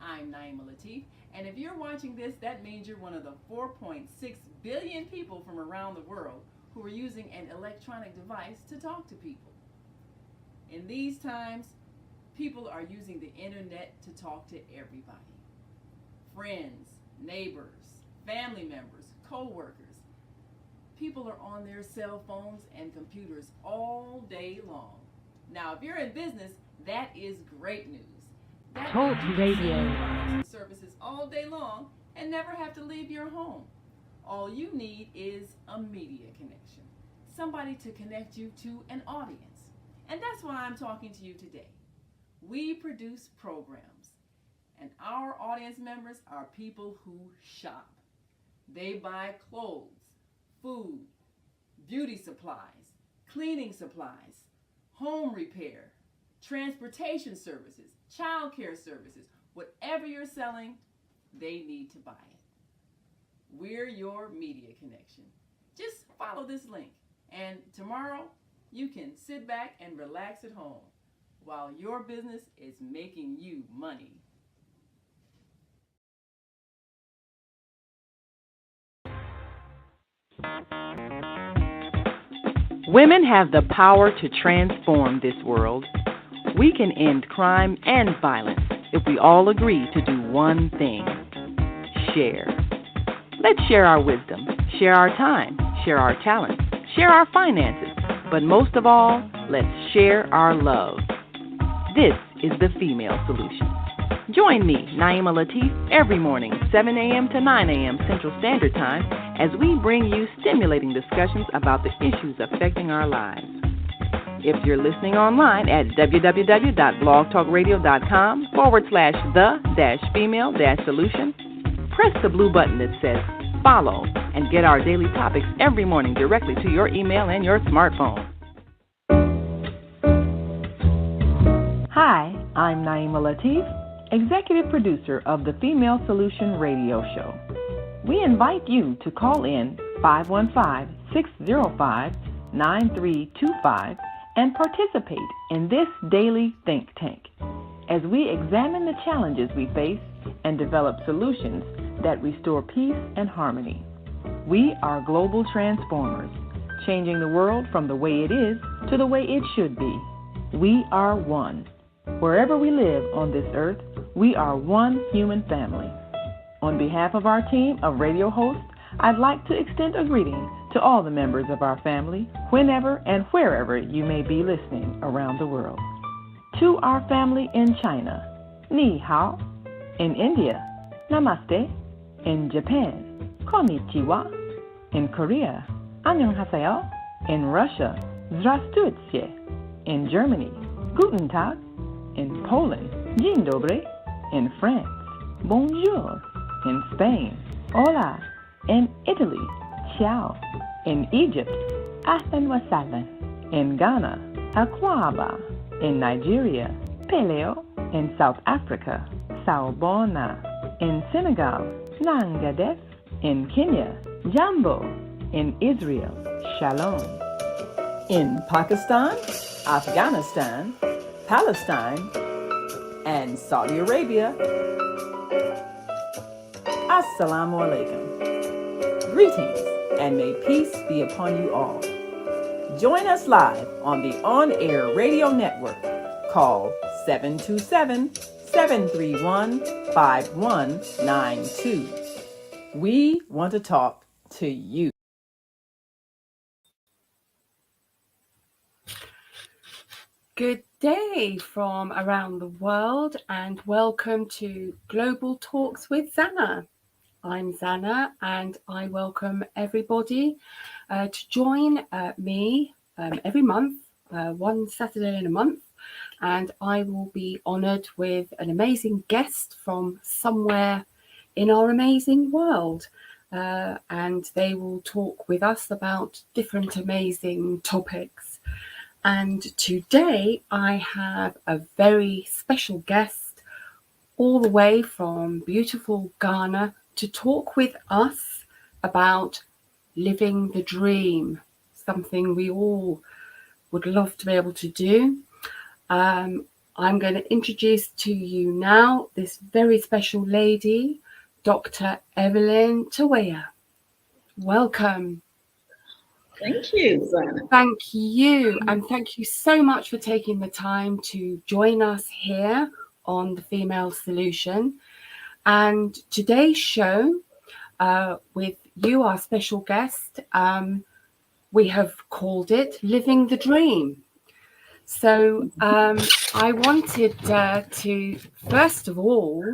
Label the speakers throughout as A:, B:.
A: I'm Naima Latif, and if you're watching this, that means you're one of the 4.6 billion people from around the world who are using an electronic device to talk to people. In these times, people are using the internet to talk to everybody. Friends, neighbors, family members, co-workers. People are on their cell phones and computers all day long. Now, if you're in business, that is great news. That
B: Talk
A: means you can sell
B: Radio.
A: your products and services all day long and never have to leave your home. All you need is a media connection, somebody to connect you to an audience. And that's why I'm talking to you today. We produce programs, and our audience members are people who shop. They buy clothes, food, beauty supplies, cleaning supplies, home repair, transportation services, child care services. Whatever you're selling, they need to buy it. We're your media connection. Just follow this link, and tomorrow you can sit back and relax at home while your business is making you money.
B: Women have the power to transform this world. We can end crime and violence if we all agree to do one thing: share. Let's share our wisdom, share our time, share our talent, share our finances, but most of all, let's share our love. This is the Female Solution. Join me, Naima Latif, every morning, 7 a.m. to 9 a.m. Central Standard Time, as we bring you stimulating discussions about the issues affecting our lives. If you're listening online at www.blogtalkradio.com/the-female-solution, press the blue button that says follow and get our daily topics every morning directly to your email and your smartphone. Hi, I'm Naima Latif, executive producer of the Female Solution radio show. We invite you to call in 515-605-9325 and participate in this daily think tank as we examine the challenges we face and develop solutions that restore peace and harmony. We are global transformers, changing the world from the way it is to the way it should be. We are one. Wherever we live on this earth, we are one human family. On behalf of our team of radio hosts, I'd like to extend a greeting to all the members of our family, whenever and wherever you may be listening around the world. To our family in China, Ni Hao. In India, Namaste. In Japan, Konnichiwa. In Korea, Annyeonghaseyo. In Russia, Здравствуйте. In Germany, Guten Tag. In Poland, Dzień dobry. In France, Bonjour. In Spain, Hola. In Italy, Ciao. In Egypt, Ahlan wa sahlan. In Ghana, Akwaba. In Nigeria, Peleo. In South Africa, Sawubona. In Senegal, Nangadef. In Kenya, Jambo. In Israel, Shalom. In Pakistan, Afghanistan, Palestine, and Saudi Arabia, Assalamu alaikum. Greetings, and may peace be upon you all. Join us live on the on-air radio network called 727-731-5192. We want to talk to you.
C: Good day from around the world, and welcome to Global Talks with Zanna. I'm Zanna, and I welcome everybody to join me every month, one Saturday in a month, and I will be honoured with an amazing guest from somewhere in our amazing world, and they will talk with us about different amazing topics. And today I have a very special guest all the way from beautiful Ghana to talk with us about living the dream, something we all would love to be able to do. I'm going to introduce to you now this very special lady, Dr. Evelyn Tawiah. Welcome.
D: Thank you, Zanna.
C: Thank you. And thank you so much for taking the time to join us here on the Female Solution. And today's show, with you, our special guest, we have called it Living the Dream. So I wanted to, first of all,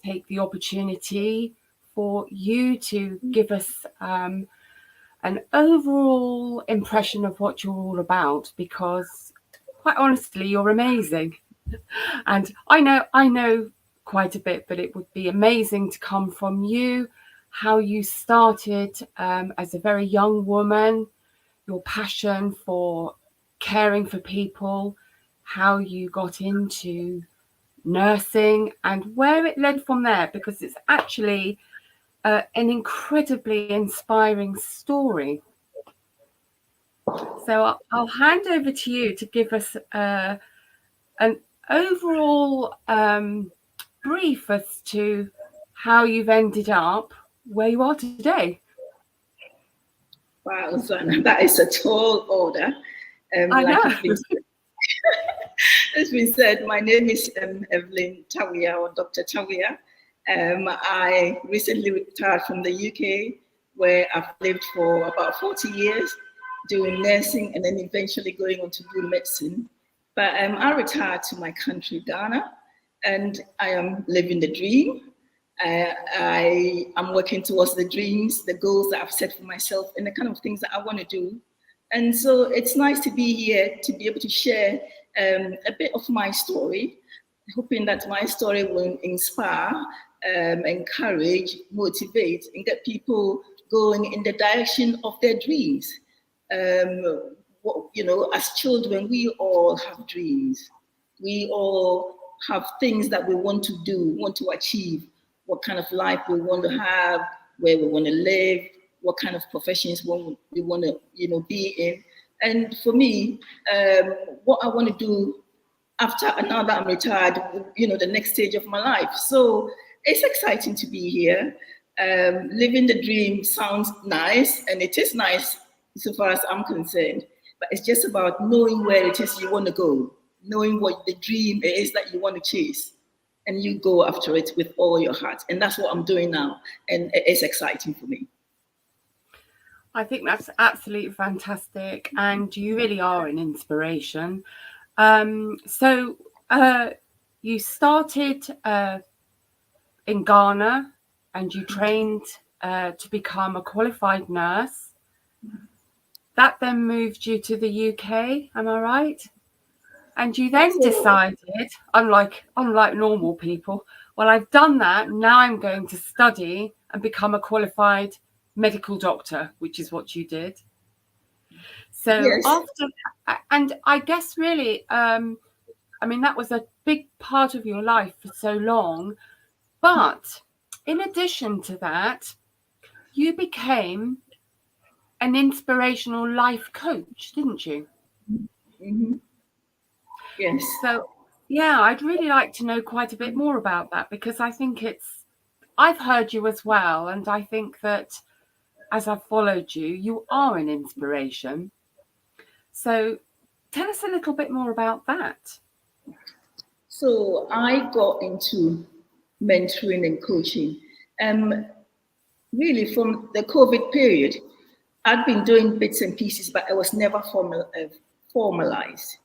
C: take the opportunity for you to give us an overall impression of what you're all about, because quite honestly, you're amazing. And I know quite a bit, but it would be amazing to come from you, how you started as a very young woman, your passion for caring for people, how you got into nursing and where it led from there, because it's actually an incredibly inspiring story. So I'll hand over to you to give us an overall brief as to how you've ended up where you are today.
D: Wow, Zanna, that is a tall order.
C: I know.
D: As we said, my name is Evelyn Tawiah, or Dr. Tawiah. I recently retired from the UK, where I've lived for about 40 years, doing nursing and then eventually going on to do medicine. But I retired to my country, Ghana, and I am living the dream. I am working towards the dreams, the goals that I've set for myself, and the kind of things that I want to do. And so it's nice to be here to be able to share a bit of my story, hoping that my story will inspire, encourage, motivate, and get people going in the direction of their dreams. You know, as children, we all have dreams. We all have things that we want to do, want to achieve, what kind of life we want to have, where we want to live, what kind of professions we want to, be in. And for me, what I want to do after now that I'm retired, the next stage of my life. So it's exciting to be here. Living the dream sounds nice, and it is nice so far as I'm concerned, but it's just about knowing where it is you want to go, knowing what the dream is that you want to chase, and you go after it with all your heart. And that's what I'm doing now, and it's exciting for me.
C: I think that's absolutely fantastic, and you really are an inspiration. So you started in Ghana, and you trained to become a qualified nurse. That then moved you to the UK, am I right? And you then decided, unlike normal people, well, I've done that, now I'm going to study and become a qualified medical doctor, which is what you did. So yes. After, and I guess really, I mean, that was a big part of your life for so long. But in addition to that, you became an inspirational life coach, didn't you?
D: Mm-hmm. Yes.
C: So, yeah, I'd really like to know quite a bit more about that, because I think I've heard you as well. And I think that as I've followed you, you are an inspiration. So tell us a little bit more about that.
D: So I got into mentoring and coaching. Really from the COVID period, I'd been doing bits and pieces, but I was never formalized.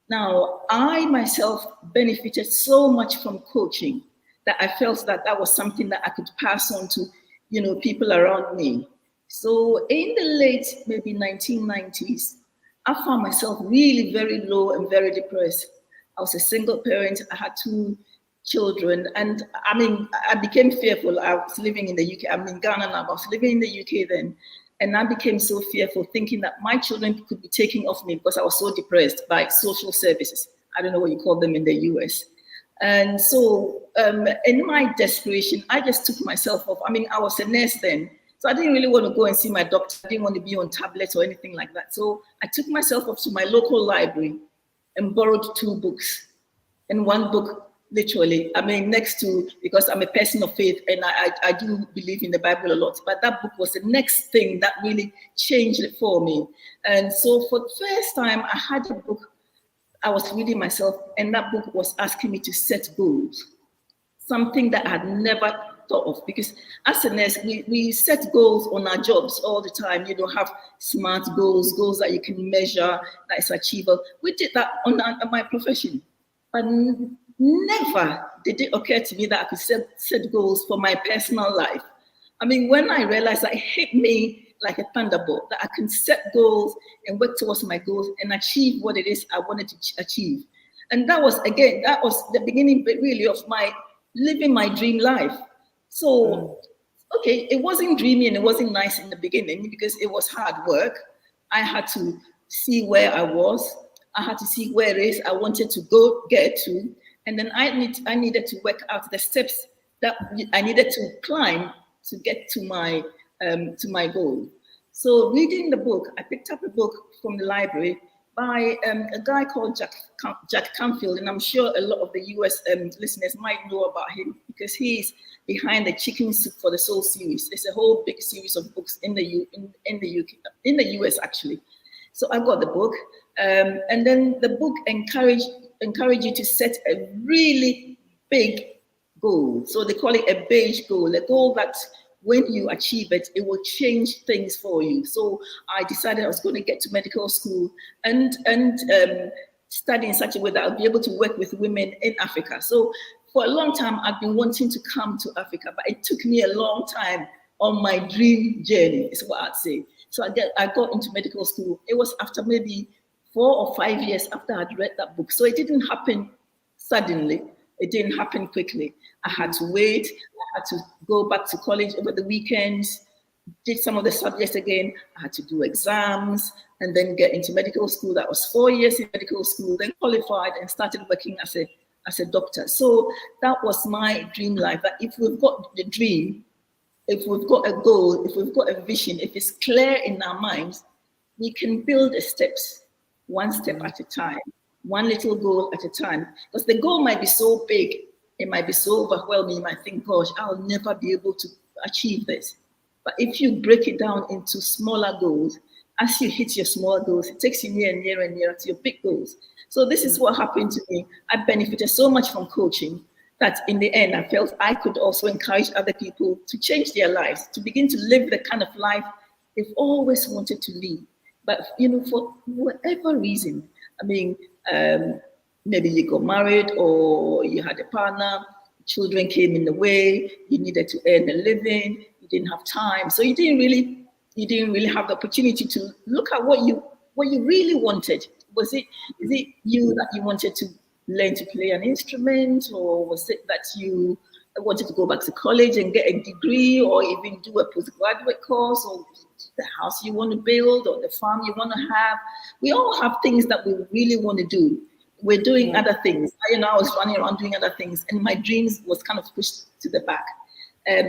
D: Now, I myself benefited so much from coaching that I felt that that was something that I could pass on to, people around me. So in the late, maybe 1990s, I found myself really very low and very depressed. I was a single parent. I had 2 children. And I mean, I became fearful. I was living in the UK. I'm in Ghana now, but I was living in the UK then. And I became so fearful, thinking that my children could be taken off me because I was so depressed by social services. I don't know what you call them in the US. And so in my desperation, I just took myself off. I mean, I was a nurse then, so I didn't really want to go and see my doctor. I didn't want to be on tablets or anything like that. So I took myself off to my local library and borrowed 2 books in one book, literally. I mean, next to, because I'm a person of faith and I do believe in the Bible a lot, but that book was the next thing that really changed it for me. And so for the first time, I had a book I was reading myself, and that book was asking me to set goals, something that I had never thought of. Because as a nurse, we set goals on our jobs all the time. You don't have SMART goals, goals that you can measure, that is achievable. We did that on my profession, but never did it occur to me that I could set goals for my personal life. I mean, when I realized that, it hit me like a thunderbolt, that I can set goals and work towards my goals and achieve what it is I wanted to achieve. And that was the beginning really of my living my dream life. So, okay, it wasn't dreamy and it wasn't nice in the beginning because it was hard work. I had to see where I was. I had to see where it is I wanted to get to. And then I needed to work out the steps that I needed to climb to get to my goal. So reading the book, I picked up a book from the library by a guy called Jack Canfield, and I'm sure a lot of the US listeners might know about him because he's behind the Chicken Soup for the Soul series. It's a whole big series of books in the US actually. So I got the book, and then the book encouraged you to set a really big goal. So they call it a beige goal, a goal that when you achieve it, it will change things for you. So I decided I was going to get to medical school and study in such a way that I'll be able to work with women in Africa. So for a long time, I've been wanting to come to Africa, but it took me a long time on my dream journey, is what I'd say. So I got into medical school. It was after maybe 4 or 5 years after I'd read that book. So it didn't happen suddenly. It didn't happen quickly. I had to wait. I had to go back to college over the weekends, did some of the subjects again. I had to do exams and then get into medical school. That was 4 years in medical school, then qualified and started working as a doctor. So that was my dream life, that if we've got the dream, if we've got a goal, if we've got a vision, if it's clear in our minds, we can build the steps, one step at a time, one little goal at a time. Because the goal might be so big, it might be so overwhelming, you might think, gosh, I'll never be able to achieve this. But if you break it down into smaller goals, as you hit your smaller goals, it takes you nearer and nearer to your big goals. So this is what happened to me. I benefited so much from coaching that in the end, I felt I could also encourage other people to change their lives, to begin to live the kind of life they've always wanted to live. But, for whatever reason, I mean, maybe you got married or you had a partner, children came in the way, you needed to earn a living, you didn't have time. So you didn't really have the opportunity to look at what you really wanted. Is it you that you wanted to learn to play an instrument, or was it that you wanted to go back to college and get a degree, or even do a postgraduate course, or the house you want to build, or the farm you want to have? We all have things that we really want to do. We're doing other things. I was running around doing other things, and my dreams was kind of pushed to the back.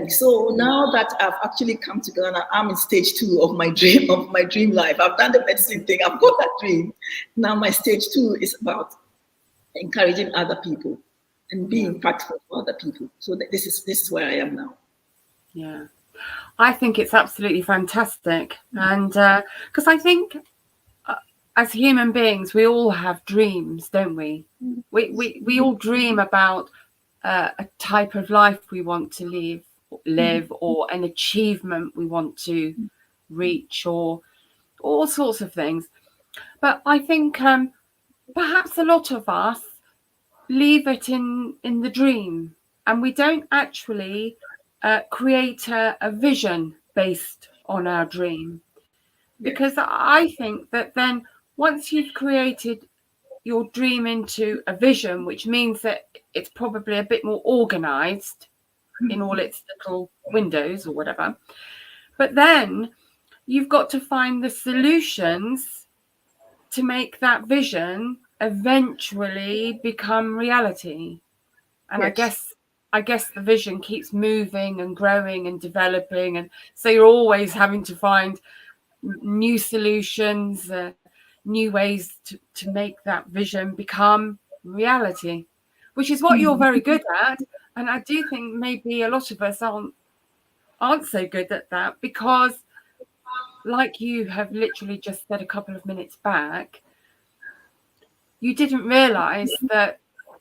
D: So now that I've actually come to Ghana, I'm in stage 2 of my dream life. I've done the medicine thing. I've got that dream. Now my stage 2 is about encouraging other people and being impactful for other people. So this is where I am now.
C: Yeah, I think it's absolutely fantastic, and because I think as human beings, we all have dreams, don't we? We all dream about a type of life we want to live, or an achievement we want to reach, or all sorts of things. But I think perhaps a lot of us leave it in the dream, and we don't actually create a vision based on our dream. Because I think that then once you've created your dream into a vision, which means that it's probably a bit more organized in all its little windows or whatever, but then you've got to find the solutions to make that vision eventually become reality. And yes. I guess the vision keeps moving and growing and developing, and so you're always having to find new solutions, new ways to make that vision become reality. which is what you're very good at. And I do think maybe a lot of us aren't so good at that, because like you have literally just said a couple of minutes back, you didn't realize that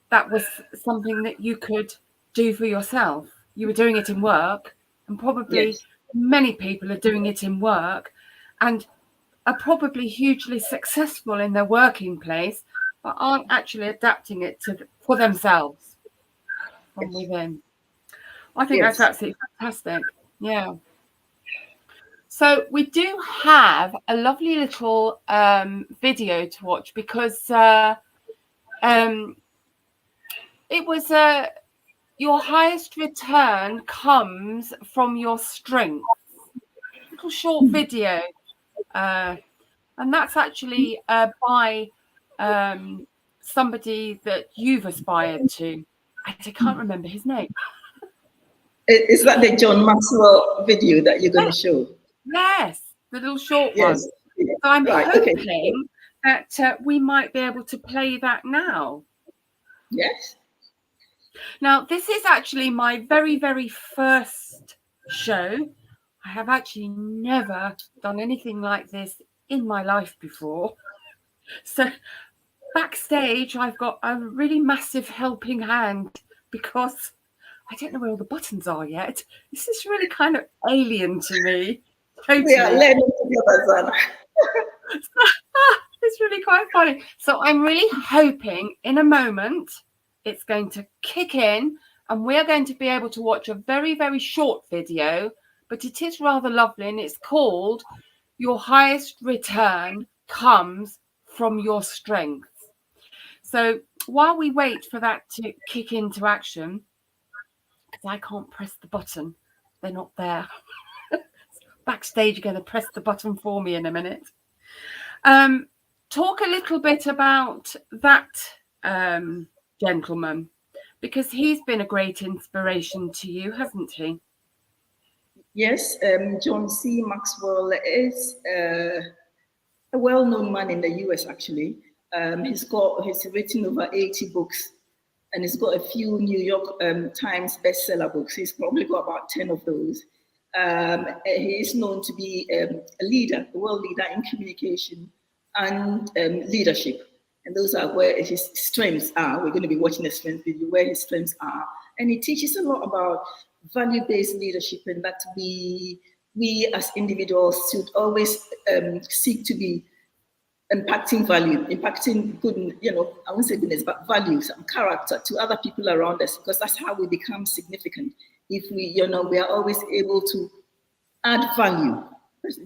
C: that was something that you could do for yourself. You were doing it in work, and probably
D: Yes.
C: many people are doing it in work and are probably hugely successful in their working place, but aren't actually adapting it for themselves from within. I think that's
D: Yes.
C: absolutely fantastic. Yeah. So we do have a lovely little video to watch, because it was your highest return comes from your strength. Little short video, and that's actually by somebody that you've aspired to. I can't remember his name.
D: Is that the John Maxwell video that you're going to show?
C: Yes, the little short
D: Yes.
C: one. So I'm
D: Right.
C: hoping
D: Okay.
C: that we might be able to play that now.
D: Yes.
C: Now, this is actually my very, very first show. I have actually never done anything like this in my life before. So backstage, I've got a really massive helping hand, because I don't know where all the buttons are yet. This is really kind of alien to me. Totally.
D: We are learning together, Zanna.
C: It's really quite funny. So I'm really hoping in a moment it's going to kick in, and we are going to be able to watch a very, very short video, but it is rather lovely, and it's called Your Highest Return Comes from Your Strength. So while we wait for that to kick into action, because I can't press the button, they're not there. Backstage are going to press the button for me in a minute. Talk a little bit about that gentleman, because he's been a great inspiration to you, hasn't he?
D: Yes, John C. Maxwell is a well-known man in the US, actually. He's written over 80 books, and he's got a few New York Times bestseller books. He's probably got about 10 of those. He is known to be a leader, a world leader in communication and leadership. And those are where his strengths are. We're going to be watching a strength video where his strengths are. And he teaches a lot about value-based leadership, and that we as individuals should always seek to be impacting value, impacting good, I won't say goodness, but values and character to other people around us, because that's how we become significant. If we are always able to add value,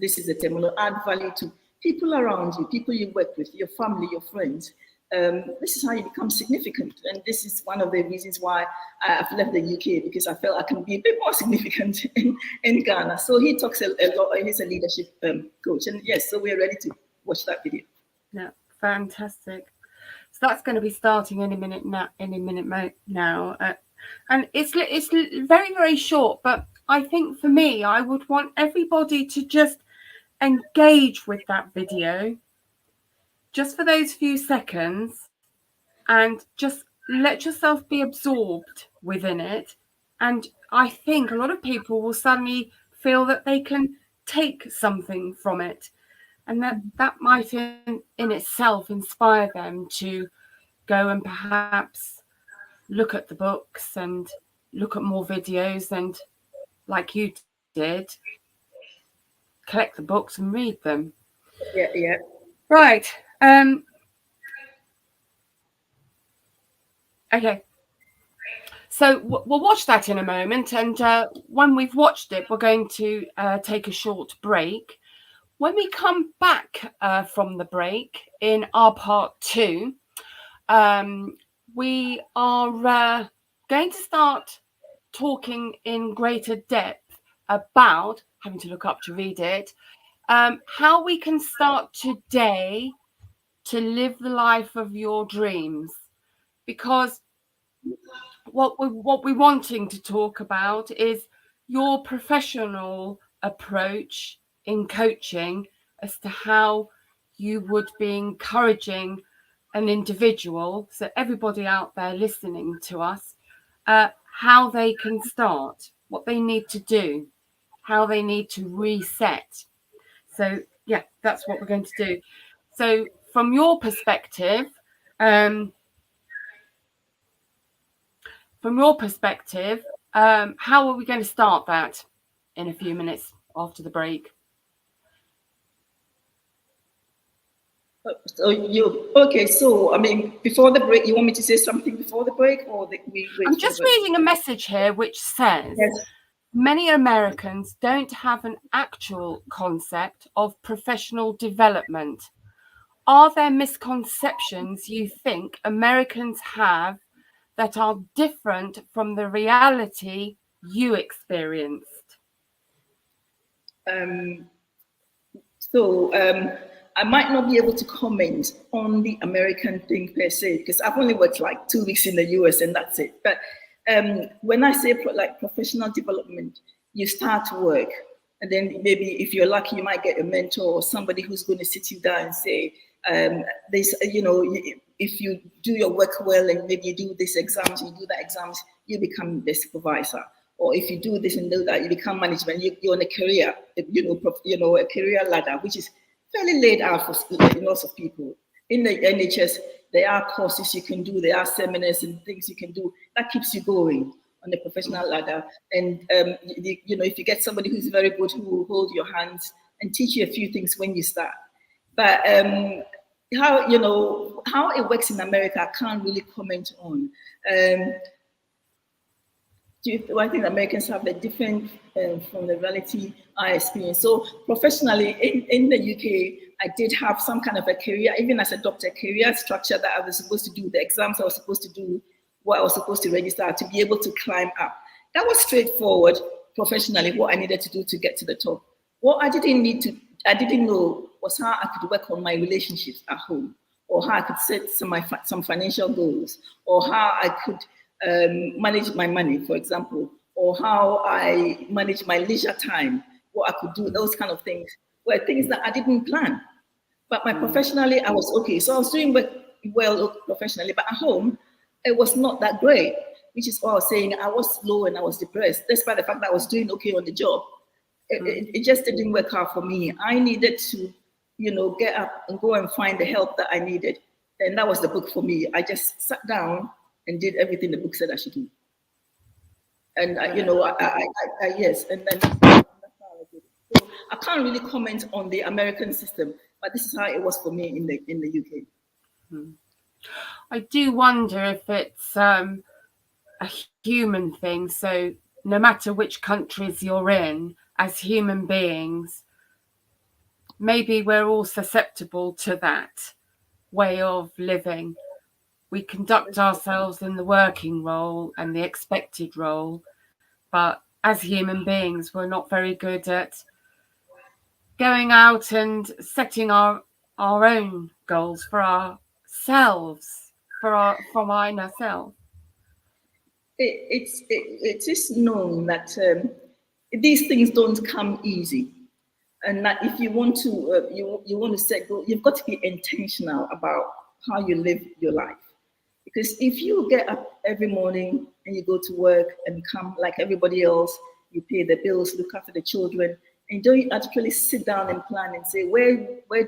D: this is the term, add value to people around you, people you work with, your family, your friends. This is how you become significant. And this is one of the reasons why I've left the UK, because I felt I can be a bit more significant in Ghana. So he talks a lot, he's a leadership coach. And yes, so we're ready to watch that video.
C: Yeah, fantastic. So that's going to be starting any minute now. And it's very, very short, but I think for me, I would want everybody to just engage with that video just for those few seconds, and just let yourself be absorbed within it. And I think a lot of people will suddenly feel that they can take something from it, and that might in itself inspire them to go and perhaps look at the books and look at more videos, and like you did, collect the books and read them.
D: Yeah.
C: Right. Okay. So we'll watch that in a moment, and when we've watched it, we're going to take a short break. When we come back from the break in our part 2, we are going to start talking in greater depth about, having to look up to read it, how we can start today to live the life of your dreams. Because what we're wanting to talk about is your professional approach in coaching, as to how you would be encouraging an individual, so everybody out there listening to us, how they can start, what they need to do, how they need to reset. So yeah, that's what we're going to do. So from your perspective, how are we going to start that in a few minutes after the break?
D: So I mean, before the break, you want me to say something before the break, or we wait?
C: I'm just reading a message here which says,
D: yes.
C: Many Americans don't have an actual concept of professional development. Are there misconceptions you think Americans have that are different from the reality you experienced?
D: I might not be able to comment on the American thing per se, because I've only worked like 2 weeks in the US and that's it. But when I say like professional development, you start work, and then maybe if you're lucky, you might get a mentor or somebody who's going to sit you down and say, if you do your work well and maybe you do this exams, you do that exams, you become the supervisor. Or if you do this and do that, you become management. You're on a career, a career ladder, which is fairly laid out for lots of people. In the NHS, there are courses you can do, there are seminars and things you can do that keeps you going on the professional ladder. And if you get somebody who's very good, who will hold your hands and teach you a few things when you start. But how it works in America, I can't really comment on. I think Americans have a different from the reality I experience. So professionally in the UK, I did have some kind of a career, even as a doctor, career structure that I was supposed to do, the exams I was supposed to do, what I was supposed to register to be able to climb up. That was straightforward professionally, what I needed to do to get to the top. What I didn't know was how I could work on my relationships at home, or how I could set some financial goals, or how I could manage my money, for example, or how I manage my leisure time, what I could do, those kind of things were things that I didn't plan. But professionally, I was okay. So I was doing well professionally, but at home, it was not that great, which is why I was saying I was low and I was depressed, despite the fact that I was doing okay on the job. It just didn't work out for me. I needed to, get up and go and find the help that I needed. And that was the book for me. I just sat down and did everything the book said I should do. And yes, and then that's how I did it. So I can't really comment on the American system, but this is how it was for me in the UK.
C: I do wonder if it's a human thing. So no matter which countries you're in, as human beings, maybe we're all susceptible to that way of living. We conduct ourselves in the working role and the expected role, but as human beings, we're not very good at going out and setting our own goals for ourselves, from our inner self.
D: It is known that these things don't come easy, and that if you want to you want to set goals, you've got to be intentional about how you live your life. Because if you get up every morning and you go to work and come like everybody else, you pay the bills, look after the children, and don't actually sit down and plan and say, where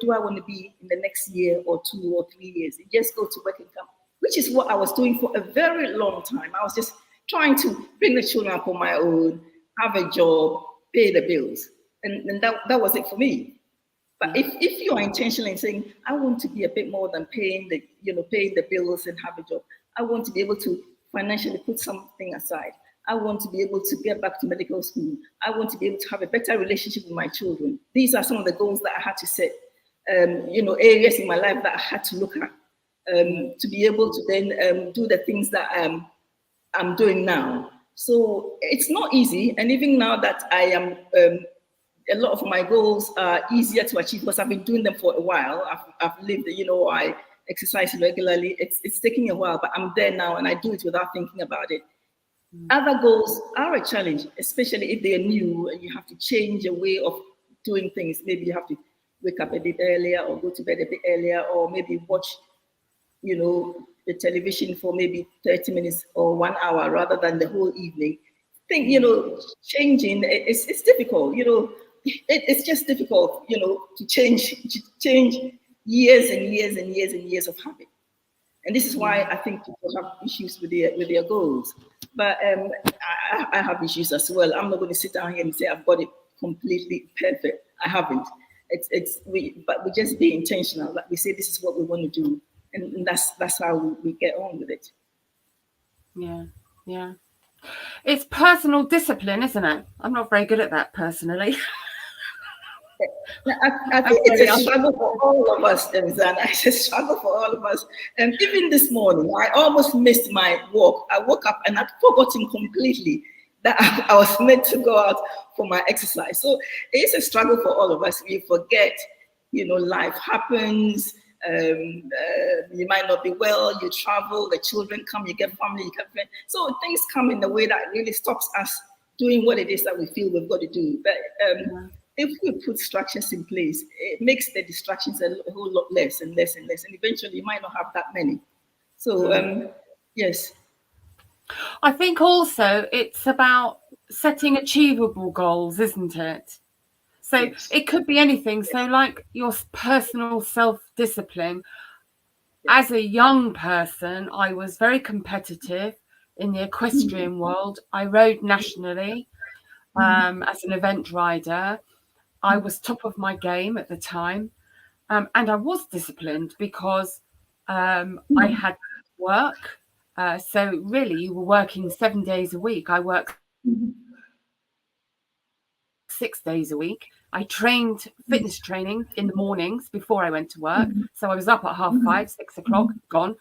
D: do I want to be in the next year or 2 or 3 years? You just go to work and come, which is what I was doing for a very long time. I was just trying to bring the children up on my own, have a job, pay the bills. And that was it for me. But if you are intentionally saying, I want to be a bit more than paying the bills and have a job, I want to be able to financially put something aside. I want to be able to get back to medical school. I want to be able to have a better relationship with my children. These are some of the goals that I had to set, areas in my life that I had to look at to be able to then do the things that I'm doing now. So it's not easy. And even now that I am, a lot of my goals are easier to achieve because I've been doing them for a while. I've lived, I exercise regularly. It's taking a while, but I'm there now and I do it without thinking about it. Other goals are a challenge, especially if they're new and you have to change your way of doing things. Maybe you have to wake up a bit earlier or go to bed a bit earlier, or maybe watch the television for maybe 30 minutes or 1 hour rather than the whole evening. Changing, it's difficult, it's just difficult, to change years and years and years and years of habit. And this is why I think people have issues with their goals. But I have issues as well. I'm not going to sit down here and say I've got it completely perfect. I haven't. But we just be intentional. Like we say, this is what we want to do, and that's how we get on with it.
C: Yeah. It's personal discipline, isn't it? I'm not very good at that personally.
D: I think it's a struggle for all of us, Zanna. It's a struggle for all of us. And even this morning, I almost missed my walk. I woke up and I'd forgotten completely that I was meant to go out for my exercise. So it's a struggle for all of us. We forget, life happens. You might not be well, you travel, the children come, you get family, you get friends. So things come in a way that really stops us doing what it is that we feel we've got to do. But if we put structures in place, it makes the distractions a whole lot less and less and less. And eventually you might not have that many. So, yes.
C: I think also it's about setting achievable goals, isn't it? So yes. It could be anything. So like your personal self-discipline. As a young person, I was very competitive in the equestrian world. I rode nationally as an event rider. I was top of my game at the time. And I was disciplined because I had work. So really, you were working 7 days a week. I worked 6 days a week. I trained fitness training in the mornings before I went to work. So I was up at 5:30, 6 o'clock, gone,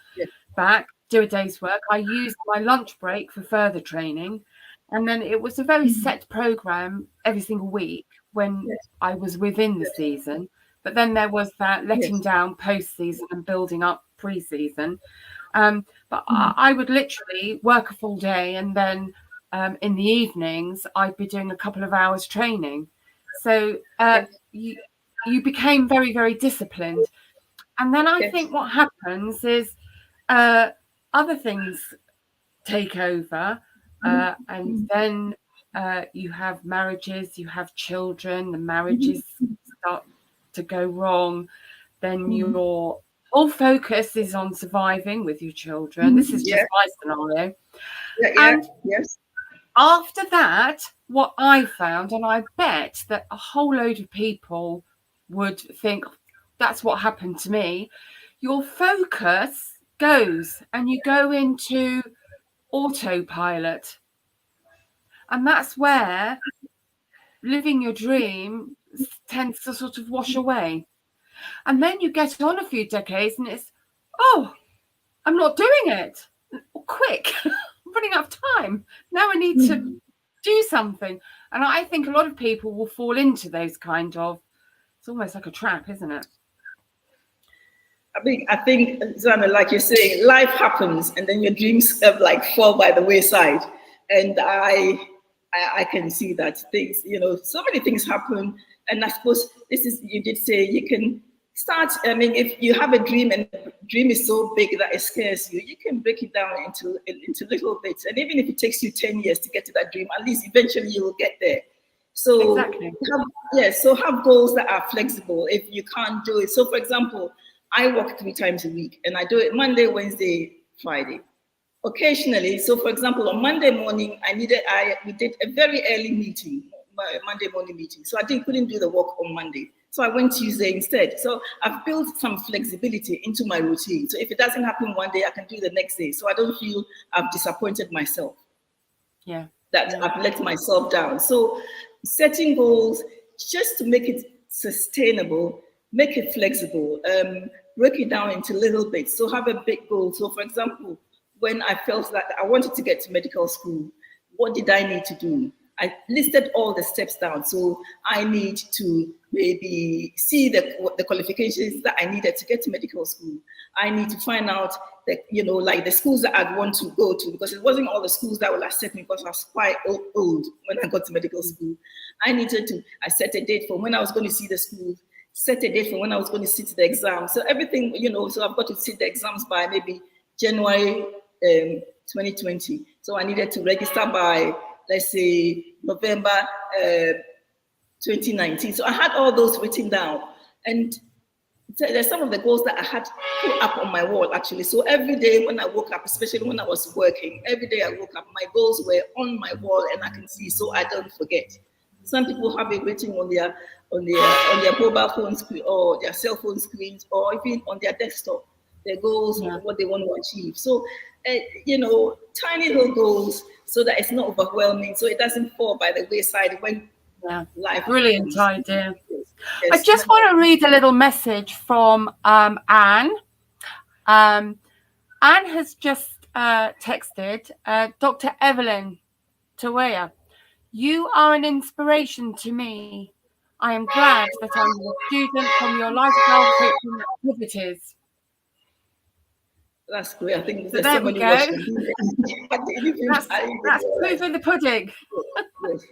C: back, do a day's work. I used my lunch break for further training. And then it was a very set program every single week when I was within the season. But then there was that letting down post-season and building up pre-season. But I would literally work a full day, and then in the evenings, I'd be doing a couple of hours training. So you became very, very disciplined. And then I think what happens is other things take over. And then you have marriages, you have children, the marriages start to go wrong. Then your whole focus is on surviving with your children. This is just my scenario. And after that, what I found, and I bet that a whole load of people would think that's what happened to me, your focus goes and you go into autopilot. And that's where living your dream tends to sort of wash away. And then you get on a few decades and it's, I'm not doing it. Quick, I'm running out of time. Now I need to do something. And I think a lot of people will fall into those kind of, it's almost like a trap, isn't it?
D: I think, Zanna, like you're saying, life happens and then your dreams fall by the wayside. And I can see that things, so many things happen. And I suppose you did say you can start, if you have a dream and the dream is so big that it scares you, you can break it down into little bits. And even if it takes you 10 years to get to that dream, at least eventually you will get there. So
C: exactly.
D: Have goals that are flexible if you can't do it. So for example, I work 3 times a week and I do it Monday, Wednesday, Friday. Occasionally, so for example, on Monday morning, we did a very early meeting, Monday morning meeting. So I couldn't do the work on Monday. So I went Tuesday instead. So I've built some flexibility into my routine. So if it doesn't happen one day, I can do the next day. So I don't feel I've disappointed myself. I've let myself down. So setting goals just to make it sustainable, make it flexible, break it down into little bits. So have a big goal. So for example, when I felt that I wanted to get to medical school, what did I need to do? I listed all the steps down. So I need to maybe see the qualifications that I needed to get to medical school. I need to find out the schools that I'd want to go to, because it wasn't all the schools that will accept me because I was quite old when I got to medical school. I set a date for when I was going to see the schools, set a date for when I was going to sit the exam. So everything, so I've got to sit the exams by maybe January 2020. So I needed to register by, let's say, November 2019. So I had all those written down. And there's some of the goals that I had put up on my wall, actually. So every day when I woke up, especially when I was working, every day I woke up, my goals were on my wall and I can see, so I don't forget. Some people have it written on their mobile phone screen or their cell phone screens, or even on their desktop, their goals, what they want to achieve. So, tiny little goals so that it's not overwhelming, so it doesn't fall by the wayside when life.
C: Brilliant
D: happens.
C: idea.
D: Yes.
C: I just want to read a little message from Anne. Anne has just texted, Dr. Evelyn Tawiah, you are an inspiration to me. I am glad that I'm a student from your lifestyle coaching activities.
D: That's great. I think
C: So there we go. That's proof in the pudding.
D: Yes.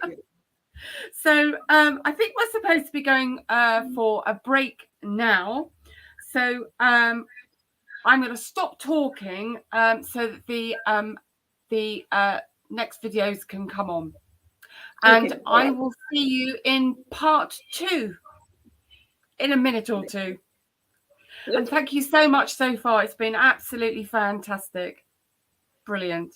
C: So I think we're supposed to be going for a break now. So I'm going to stop talking so that the next videos can come on. And okay. I will see you in part 2 in a minute or two. Good. And thank you so much so far. It's been absolutely fantastic. Brilliant.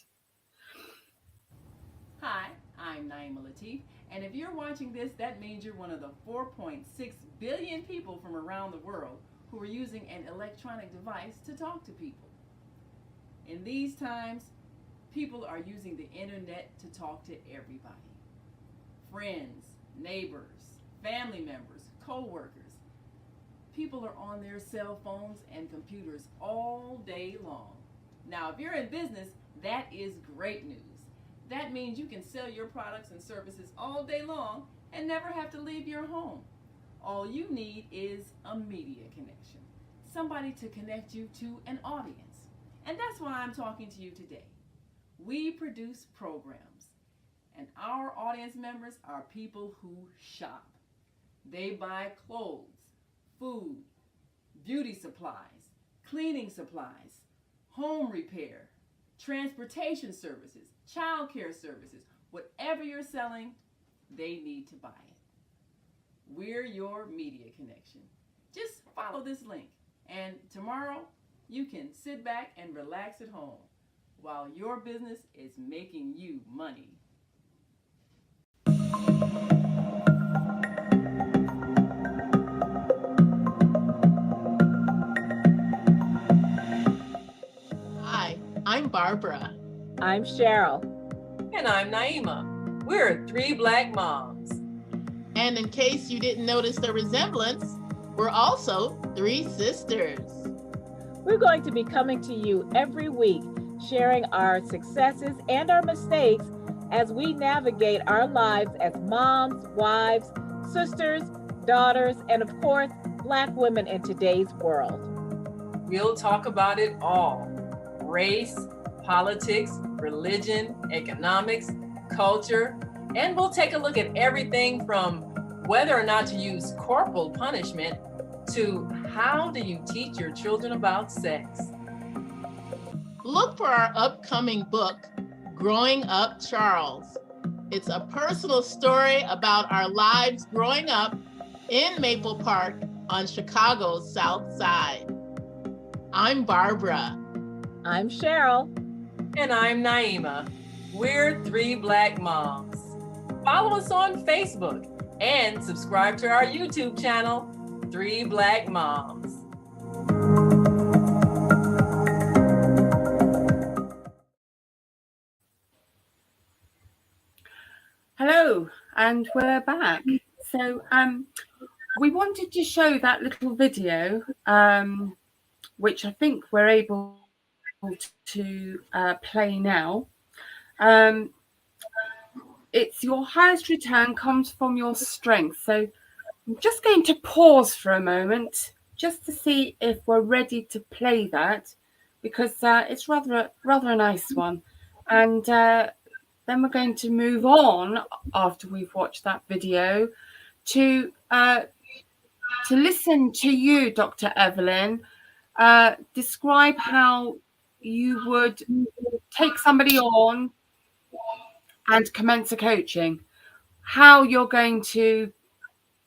A: Hi, I'm Naima Latif. And if you're watching this, that means you're one of the 4.6 billion people from around the world who are using an electronic device to talk to people. In these times, people are using the internet to talk to everybody. Friends, neighbors, family members, co-workers. People are on their cell phones and computers all day long. Now, if you're in business, that is great news. That means you can sell your products and services all day long and never have to leave your home. All you need is a media connection, somebody to connect you to an audience. And that's why I'm talking to you today. We produce programs, and our audience members are people who shop. They buy clothes, food, beauty supplies, cleaning supplies, home repair, transportation services, child care services. Whatever you're selling, they need to buy it. We're your media connection. Just follow this link, and tomorrow you can sit back and relax at home while your business is making you money.
E: Hi, I'm Barbara.
F: I'm Cheryl.
A: And I'm Naima. We're 3 Black moms.
E: And in case you didn't notice the resemblance, we're also 3 sisters.
F: We're going to be coming to you every week, sharing our successes and our mistakes as we navigate our lives as moms, wives, sisters, daughters, and of course, Black women in today's world.
A: We'll talk about it all: race, politics, religion, economics, culture, and we'll take a look at everything from whether or not to use corporal punishment to how do you teach your children about sex.
E: Look for our upcoming book, Growing Up Charles. It's a personal story about our lives growing up in Maple Park on Chicago's South Side. I'm Barbara.
F: I'm Cheryl.
A: And I'm Naima. We're 3 Black moms. Follow us on Facebook and subscribe to our YouTube channel, 3 Black Moms.
C: Hello, and we're back. So we wanted to show that little video, which I think we're able to play now. It's your highest return comes from your strength. So I'm just going to pause for a moment just to see if we're ready to play that, because it's rather a nice one. And then we're going to move on after we've watched that video to to listen to you, Dr. Evelyn, describe how you would take somebody on and commence a coaching, how you're going to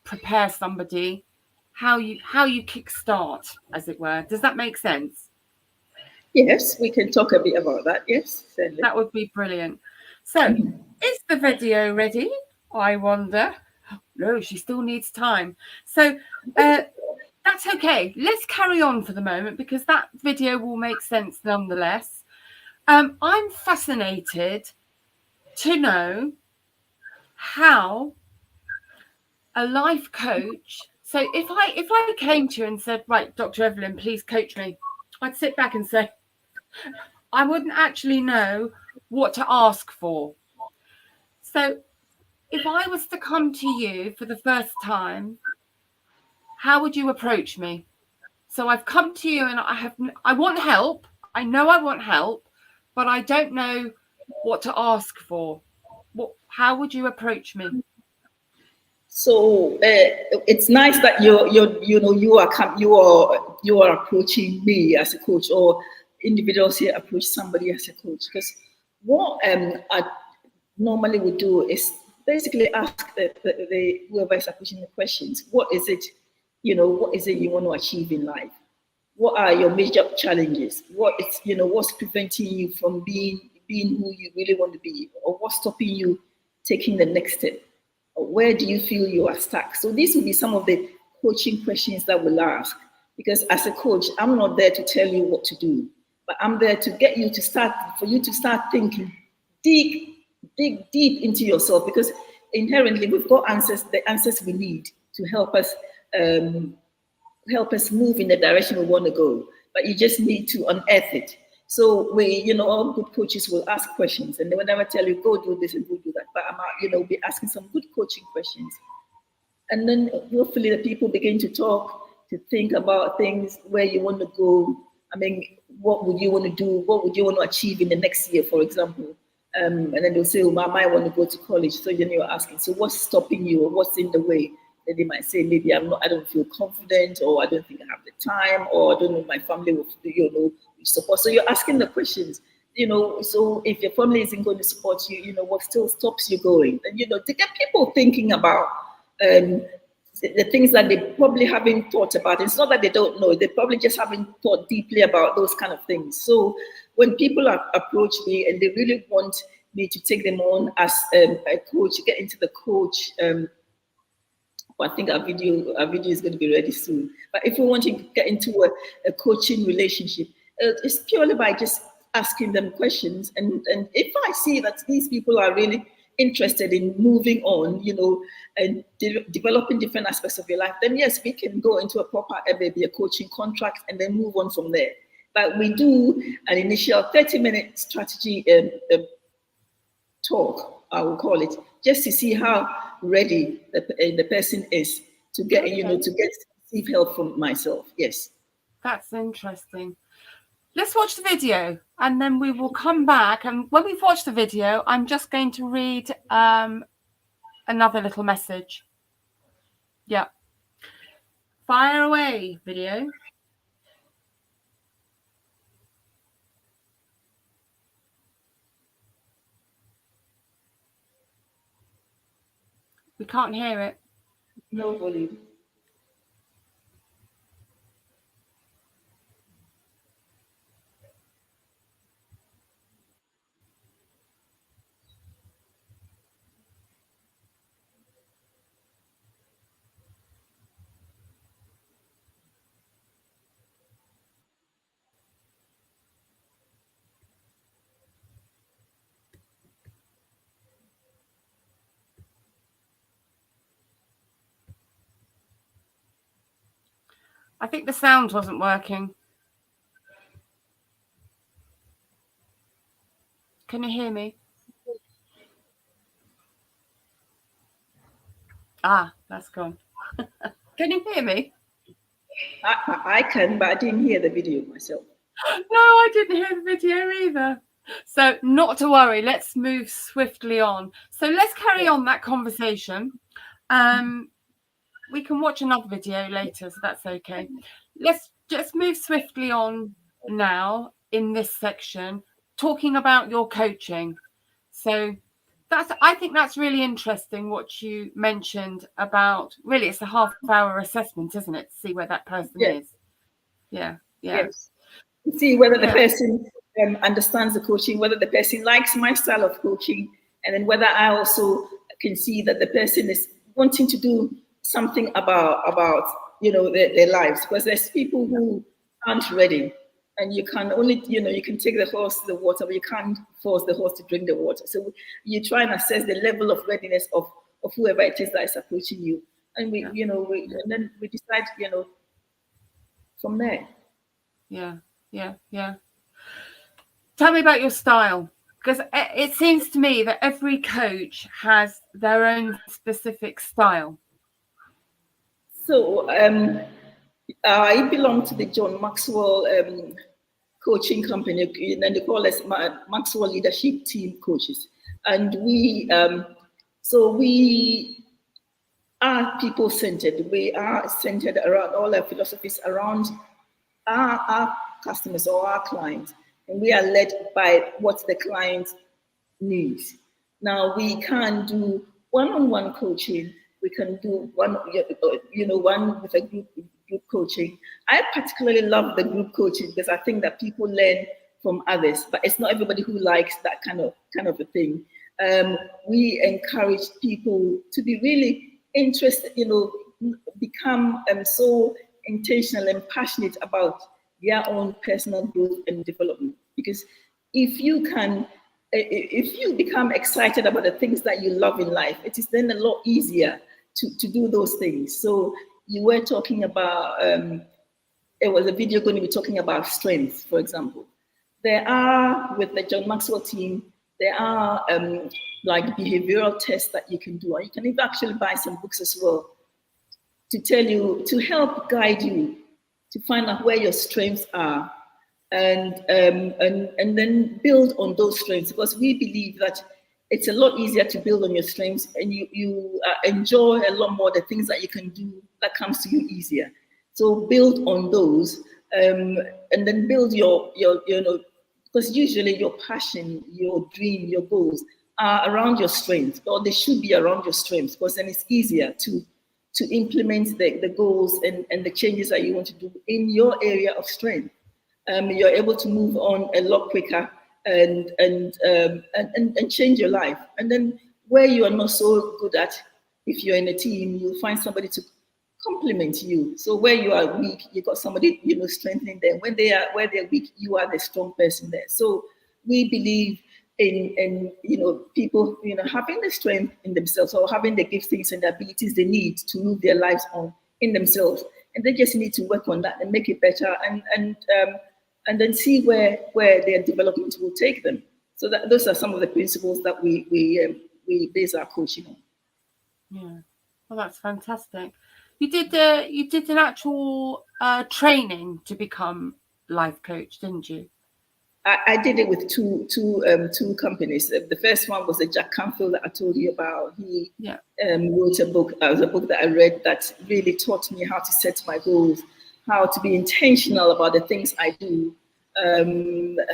C: prepare somebody, how you kickstart, as it were. Does that make sense?
D: Yes, we can talk a bit about that. Yes, certainly.
C: That would be brilliant. So, is the video ready? I wonder. No, she still needs time. So, that's okay. Let's carry on for the moment because that video will make sense nonetheless. I'm fascinated to know how a life coach. So if I came to you and said, right, Dr. Evelyn, please coach me, I'd sit back and say, I wouldn't actually know what to ask for. So if I was to come to you for the first time, how would you approach me? So I've come to you and I want help. I know I want help, but I don't know what to ask for. How would you approach me?
D: So it's nice that you are approaching me as a coach, or individuals here approach somebody as a coach. Because what I normally would do is basically ask the whoever is approaching the questions, what is it you want to achieve in life? What are your major challenges? What's preventing you from being who you really want to be, or what's stopping you taking the next step? Where do you feel you are stuck? So these will be some of the coaching questions that we'll ask. Because as a coach, I'm not there to tell you what to do, but I'm there to get you to start thinking, dig deep into yourself, because inherently we've got the answers we need to help us move in the direction we want to go. But you just need to unearth it. So all good coaches will ask questions, and they will never tell you, go do this and go do that. But I'm be asking some good coaching questions. And then hopefully the people begin to talk, to think about things, where you want to go. I mean, what would you want to do? What would you want to achieve in the next year, for example? And then they'll say, I might want to go to college. So then you're asking, so what's stopping you, or what's in the way? Then they might say, maybe I don't feel confident, or I don't think I have the time, or I don't know, my family will, support. So you're asking the questions, so if your family isn't going to support you, what still stops you going? And, to get people thinking about the things that they probably haven't thought about. It's not that they don't know, they probably just haven't thought deeply about those kind of things. So when people approach me and they really want me to take them on as a coach, get into the coach, I think our video is going to be ready soon. But if we want to get into a coaching relationship, it's purely by just asking them questions. And if I see that these people are really interested in moving on, and developing different aspects of your life, then yes, we can go into a proper, maybe a coaching contract, and then move on from there. But we do an initial 30-minute strategy talk, I will call it, just to see how ready the person is to get, to receive help from myself. Yes.
C: That's interesting. Let's watch the video and then we will come back. And when we've watched the video, I'm just going to read another little message. Yeah. Fire away, video. We can't hear it.
D: No volume.
C: I think the sound wasn't working. Can you hear me? Ah, that's gone. Can you hear me?
D: I can, but I didn't hear the video myself.
C: No, I didn't hear the video either. So not to worry, let's move swiftly on. So let's carry on that conversation. we can watch another video later, so that's okay. Let's just move swiftly on now in this section, talking about your coaching. So I think that's really interesting what you mentioned about, really it's a half-hour assessment, isn't it, to see where that person is.
D: Yes. See whether the person understands the coaching, whether the person likes my style of coaching, and then whether I also can see that the person is wanting to do something about their lives, because there's people who aren't ready, and you can only you can take the horse to the water, but you can't force the horse to drink the water. So you try and assess the level of readiness of whoever it is that is approaching you, and and then we decide from there.
C: Yeah. Tell me about your style, because it seems to me that every coach has their own specific style.
D: So I belong to the John Maxwell coaching company, and they call us Maxwell Leadership Team Coaches. And we are people-centered. We are centered around all our philosophies around our customers or our clients, and we are led by what the client needs. Now, we can do one-on-one coaching. We can do one with a group coaching. I particularly love the group coaching because I think that people learn from others, but it's not everybody who likes that kind of a thing. We encourage people to be really interested, become so intentional and passionate about their own personal growth and development. Because if you become excited about the things that you love in life, it is then a lot easier to do those things. So you were talking about, it was a video going to be talking about strengths, for example. There are, with the John Maxwell team, there are like behavioral tests that you can do, or you can even actually buy some books as well to help guide you to find out where your strengths are, and then build on those strengths, because we believe that it's a lot easier to build on your strengths, and you enjoy a lot more the things that you can do that comes to you easier. So build on those, and then build your because usually your passion, your dream, your goals are around your strengths, or they should be around your strengths, because then it's easier to implement the goals and the changes that you want to do in your area of strength. You're able to move on a lot quicker and change your life. And then where you are not so good at, if you're in a team, you'll find somebody to complement you. So where you are weak, you got somebody strengthening them. Where they're weak, you are the strong person there. So we believe in people having the strength in themselves, or having the giftings and the abilities they need to move their lives on in themselves, and they just need to work on that and make it better, and then see where their development will take them. So those are some of the principles that we base our coaching on.
C: Yeah, well, that's fantastic. You did an actual training to become life coach, didn't you?
D: I did it with two companies. The first one was the Jack Canfield that I told you about. He wrote a book. It was a book that I read that really taught me how to set my goals, how to be intentional about the things I do,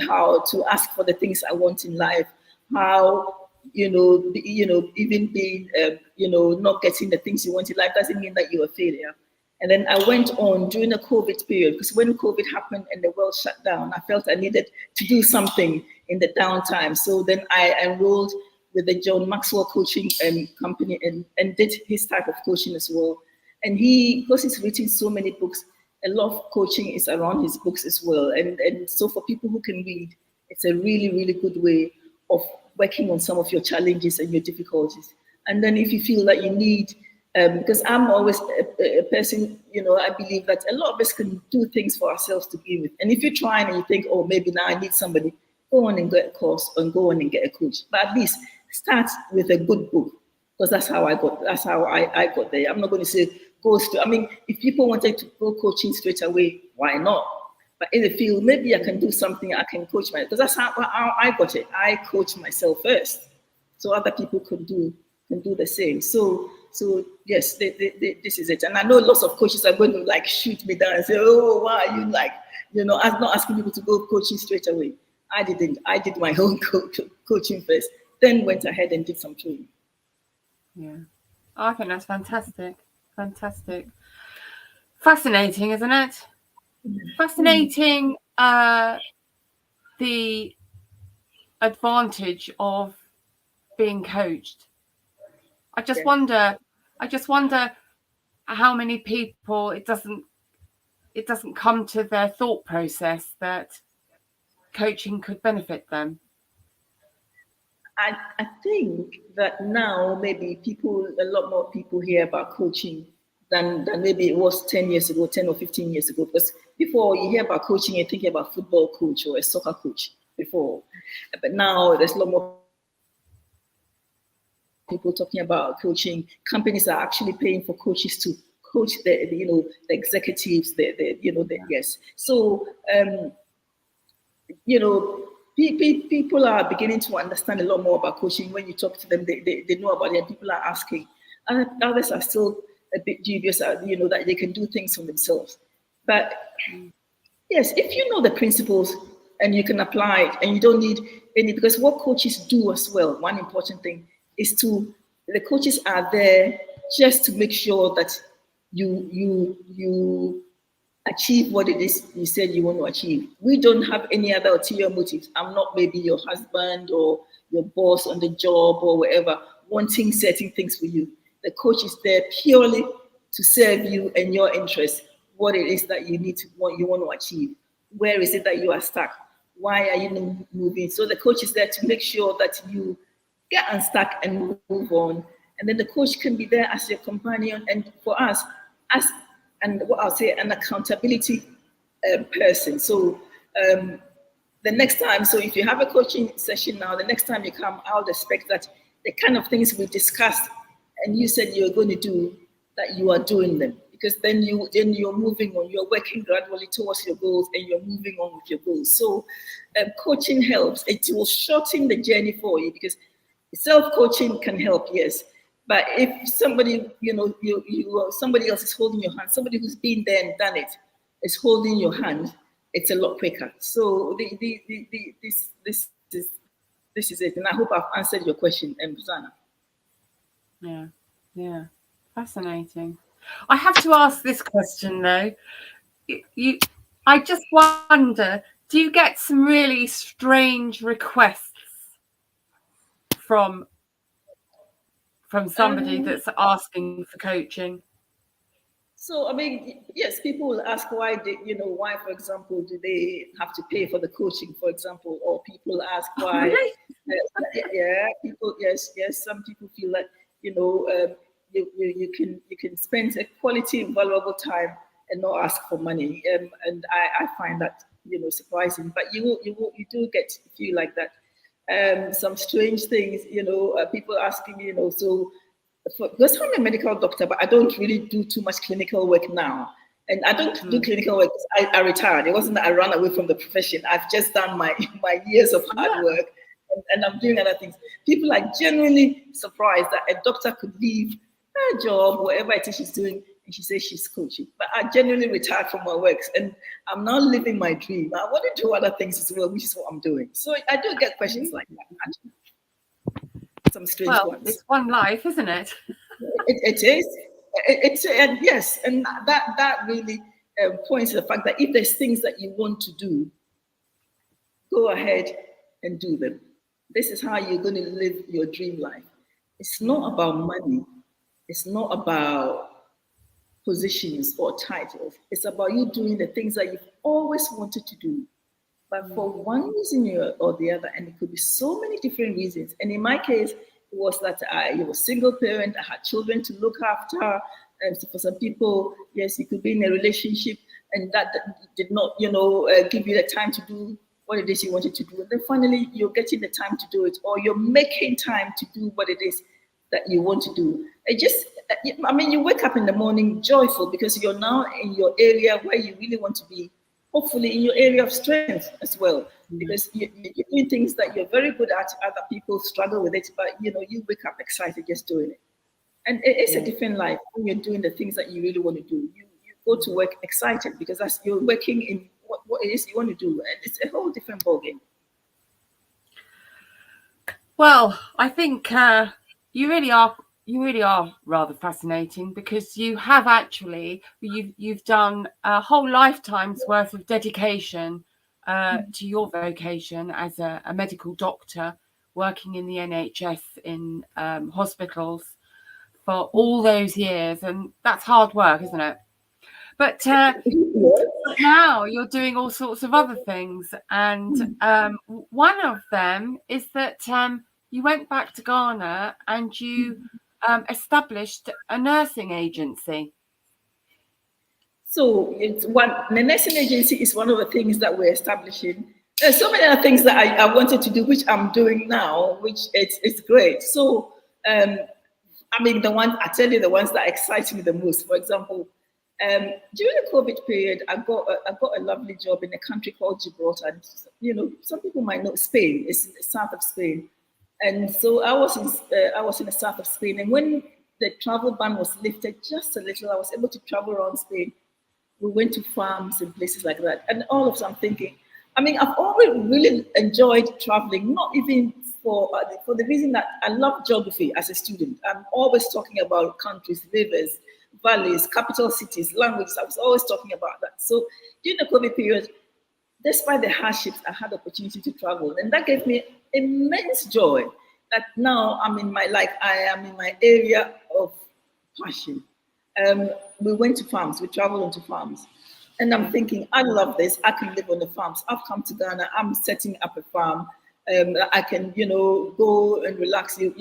D: how to ask for the things I want in life, how even being not getting the things you want in life doesn't mean that you're a failure. And then I went on during the COVID period, because when COVID happened and the world shut down, I felt I needed to do something in the downtime. So then I enrolled with the John Maxwell coaching company and did his type of coaching as well. And because he's written so many books, a lot of coaching is around his books as well. And so for people who can read, it's a really, really good way of working on some of your challenges and your difficulties. And then if you feel that you need, because I'm always a person, I believe that a lot of us can do things for ourselves to begin with. And if you're trying and you think, oh, maybe now I need somebody, go on and get a course and go on and get a coach. But at least start with a good book, because that's how I got there. I'm not going to say go straight. I mean, if people wanted to go coaching straight away, why not? But in the field, maybe I can do something, I can coach myself, because that's how I got it. I coach myself first, so other people can do the same. So yes, this is it. And I know lots of coaches are going to like shoot me down and say, oh, why are you like, I'm not asking people to go coaching straight away. I didn't. I did my own coaching first, then went ahead and did some training.
C: Yeah, I think that's fantastic. Fantastic. Fascinating, isn't it? Fascinating, the advantage of being coached. I just wonder how many people it doesn't come to their thought process that coaching could benefit them.
D: I think that now maybe a lot more people hear about coaching than maybe it was 10 years ago, 10 or 15 years ago. Because before you hear about coaching, you're thinking about a football coach or a soccer coach before. But now there's a lot more people talking about coaching. Companies are actually paying for coaches to coach the executives, yes. So, people are beginning to understand a lot more about coaching. When you talk to them, they know about it, and people are asking. And others are still a bit dubious, that they can do things for themselves. But yes, if you know the principles and you can apply it, and you don't need any, because what coaches do as well, one important thing is the coaches are there just to make sure that you achieve what it is you said you want to achieve. We don't have any other ulterior motives. I'm not maybe your husband or your boss on the job or whatever, wanting certain things for you. The coach is there purely to serve you and your interests, what it is that you want to achieve. Where is it that you are stuck? Why are you moving? So the coach is there to make sure that you get unstuck and move on. And then the coach can be there as your companion. And for us, and what I'll say, an accountability person. So the next time, so if you have a coaching session now, the next time you come, I would expect that the kind of things we discussed and you said you're going to do, that you are doing them. Because then you're moving on, you're working gradually towards your goals and you're moving on with your goals. So coaching helps. It will shorten the journey for you, because self-coaching can help, yes. But if somebody, somebody else is holding your hand, somebody who's been there and done it is holding your hand, it's a lot quicker. So this is it. And I hope I've answered your question, Zanna.
C: Yeah. Fascinating. I have to ask this question though. I just wonder, do you get some really strange requests from somebody that's asking for coaching?
D: So, I mean, yes, people will ask why, for example, do they have to pay for the coaching, for example, or people ask why.
C: Really?
D: Yes, some people feel that, you can spend a quality, valuable time and not ask for money. And I find that, surprising, but you do get feel like that. Some strange things, people asking me, because I'm a medical doctor, but I don't really do too much clinical work now. And I don't do clinical work. I retired. It wasn't that I ran away from the profession. I've just done my years of hard work, and I'm doing other things. People are genuinely surprised that a doctor could leave her job, whatever it is she's doing, and she says she's coaching. But I genuinely retired from my works, and I'm now living my dream. I want to do other things as well, which is what I'm doing. So I do get questions like that, actually. Some strange ones.
C: It's one life, isn't it?
D: It is. And yes, and that really points to the fact that if there's things that you want to do, go ahead and do them. This is how you're going to live your dream life. It's not about money. It's not about positions or titles. It's about you doing the things that you've always wanted to do. But for one reason or the other, and it could be so many different reasons. And in my case, it was that I was a single parent, I had children to look after. And so for some people, yes, you could be in a relationship and that did not, give you the time to do what it is you wanted to do. And then finally, you're getting the time to do it, or you're making time to do what it is that you want to do. You wake up in the morning joyful because you're now in your area where you really want to be. Hopefully in your area of strength as well, because you're doing things that you're very good at. Other people struggle with it, but you wake up excited just doing it. And it is a different life when you're doing the things that you really want to do. You go to work excited because that's you're working in what it is you want to do, and it's a whole different ballgame.
C: Well, I think you really are rather fascinating, because you have actually you've done a whole lifetime's worth of dedication to your vocation as a medical doctor, working in the NHS in hospitals for all those years, and that's hard work, isn't it? But now you're doing all sorts of other things, and one of them is that you went back to Ghana and you established a nursing agency.
D: So the nursing agency is one of the things that we're establishing. There's so many other things that I wanted to do, which I'm doing now, which it's great. So, I mean, the ones that excite me the most. For example, during the COVID period, I got a lovely job in a country called Gibraltar. And, you know, some people might know Spain. It's in the south of Spain, and so I was in the south of Spain. And when the travel ban was lifted just a little, I was able to travel around Spain. We went to farms and places like that. And all of a sudden I'm thinking, I mean, I've always really enjoyed traveling, not even for the reason that I love geography as a student. I'm always talking about countries, rivers, valleys, capital cities, languages. I was always talking about that. So during the COVID period, despite the hardships, I had the opportunity to travel. And that gave me immense joy that now I am in my area of passion. We went to farms, we traveled into farms. And I'm thinking, I love this. I can live on the farms. I've come to Ghana. I'm setting up a farm. I can, go and relax. You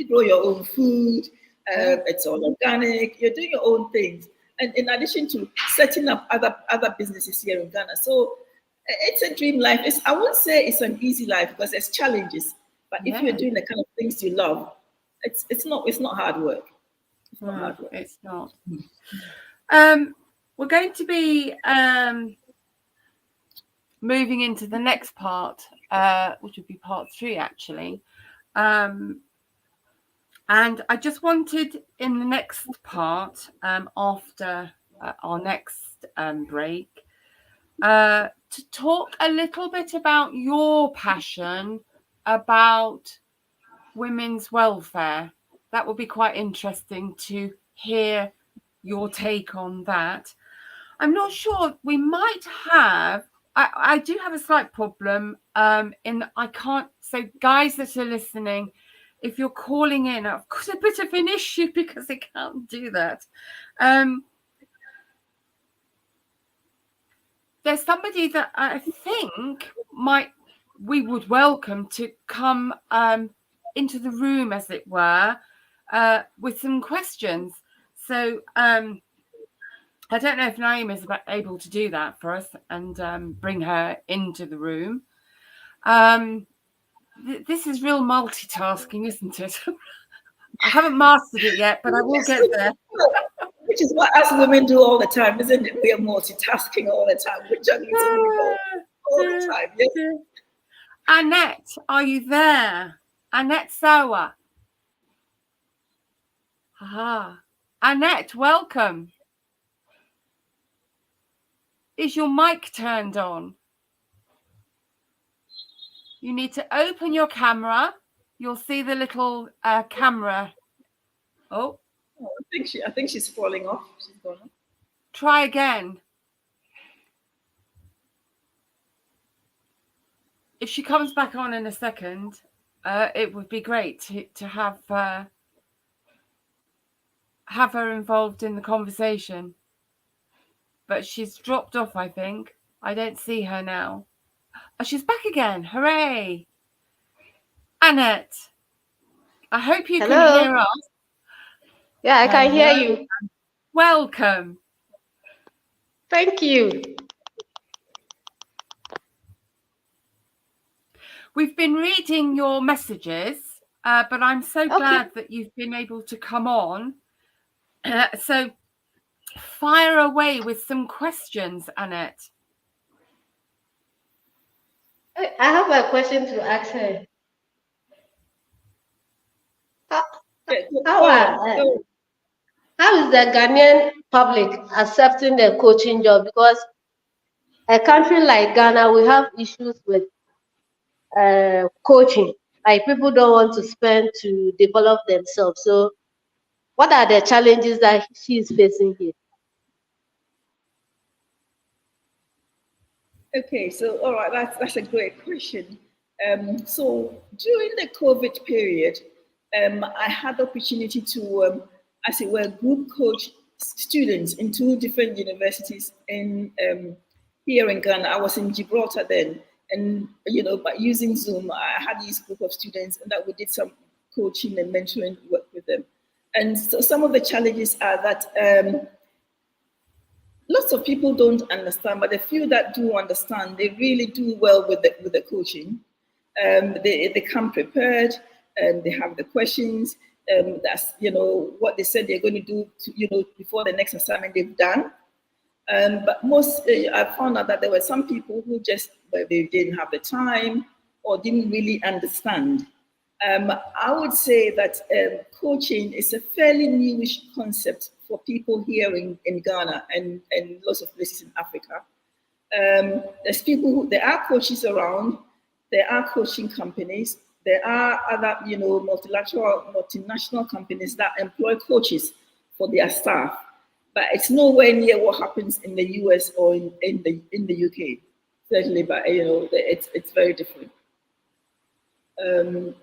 D: grow your own food. It's all organic. You're doing your own things. And in addition to setting up other businesses here in Ghana. So it's a dream life. I won't say it's an easy life because there's challenges. But if you're doing the kind of things you love, it's not hard work. It's not hard work.
C: It's not. We're going to be moving into the next part, which would be part 3, actually. And I just wanted in the next part, after our next break, to talk a little bit about your passion about women's welfare. That would be quite interesting to hear your take on that. I'm not sure. We might have. I do have a slight problem in I can't. So guys that are listening, if you're calling in, I've got a bit of an issue because I can't do that. There's somebody that I think we would welcome to come into the room, as it were, with some questions. So I don't know if Naima is able to do that for us and bring her into the room. This is real multitasking, isn't it? I haven't mastered it yet, but I will get there.
D: Which is what us women do all the time, isn't it? We are multitasking all the time. We're juggling all the time. Yes?
C: Annette, are you there? Annette Sawa. Aha. Annette, welcome. Is your mic turned on? You need to open your camera. You'll see the little camera. Oh.
D: I think she's falling off. She's gone off.
C: Try again. If she comes back on in a second, it would be great to have her involved in the conversation. But she's dropped off, I think. I don't see her now. Oh, she's back again. Hooray. Annette, I hope you can hear us.
G: Yeah, I can hear you.
C: Welcome.
G: Thank you.
C: We've been reading your messages, but I'm so glad that you've been able to come on. So fire away with some questions, Annette.
G: I have a question to ask her. how is the Ghanaian public accepting the coaching job? Because a country like Ghana, we have issues with coaching. Like people don't want to spend to develop themselves. So what are the challenges that she is facing here?
D: Okay, so all right, that's a great question. So during the COVID period, I had the opportunity to, as it were, group coach students in two different universities in here in Ghana. I was in Gibraltar then, and by using Zoom, I had this group of students, and that we did some coaching and mentoring work with them. And so some of the challenges are that. Lots of people don't understand, but the few that do understand, they really do well with the coaching. They come prepared, and they have the questions. That's what they said they're going to do before the next assignment they've done. But most I found out that there were some people who just they didn't have the time or didn't really understand. I would say that coaching is a fairly newish concept for people here in Ghana and lots of places in Africa. There are coaches around, there are coaching companies, there are other, multinational companies that employ coaches for their staff, but it's nowhere near what happens in the US or in the UK, certainly, but it's very different. And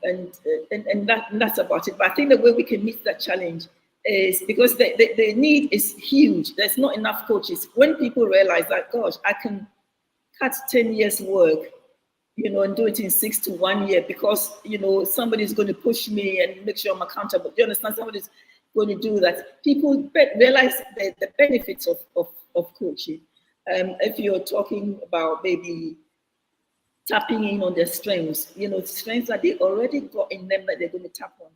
D: that's about it. But I think the way we can meet that challenge is because the need is huge. There's not enough coaches. When people realize that, gosh, I can cut 10 years work, and do it in 6 to 1 year because, somebody's going to push me and make sure I'm accountable. Do you understand? Somebody's going to do that. People realize the benefits of coaching. If you're talking about maybe tapping in on their strengths, strengths that they already got in them that they're going to tap on.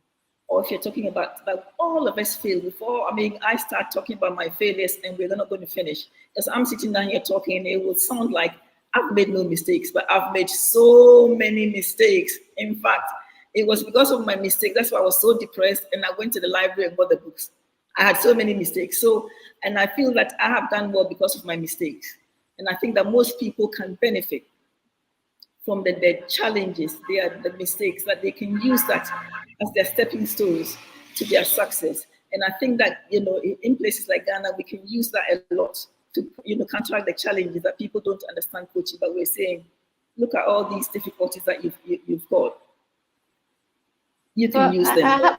D: Or if you're talking about all of us fail before, I start talking about my failures and we're not going to finish. Because I'm sitting down here talking and it will sound like I've made no mistakes, but I've made so many mistakes. In fact, it was because of my mistake. That's why I was so depressed and I went to the library and bought the books. I had so many mistakes. And I feel that I have done well because of my mistakes. And I think that most people can benefit from the challenges, the mistakes, that they can use that as their stepping stones to their success. And I think that, in places like Ghana, we can use that a lot to, counteract the challenges that people don't understand coaching, but we're saying, look at all these difficulties that you've got. You can use them.
G: I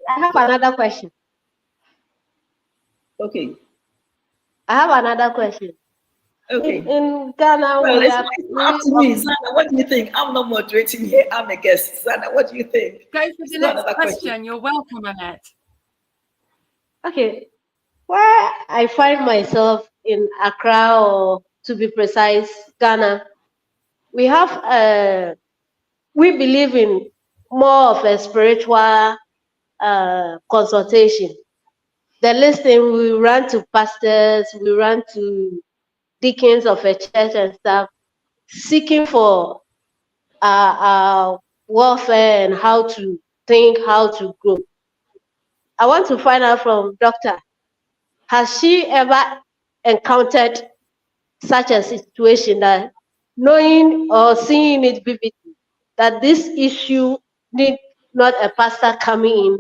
G: have another question.
D: Okay.
G: I have another question.
D: Okay.
G: In Ghana,
D: well, it's up to me, Zanna. What do you think? I'm not moderating here. I'm a guest. Zanna, what do you think?
C: Go for the next question. You're welcome, Annette.
G: Okay. Where I find myself in Accra, or to be precise, Ghana, we have we believe in more of a spiritual consultation. The listening, we run to pastors, we run to deacons of a church and stuff, seeking for warfare and how to think, how to grow. I want to find out from Doctor, has she ever encountered such a situation that knowing or seeing it vividly, that this issue need not a pastor coming in,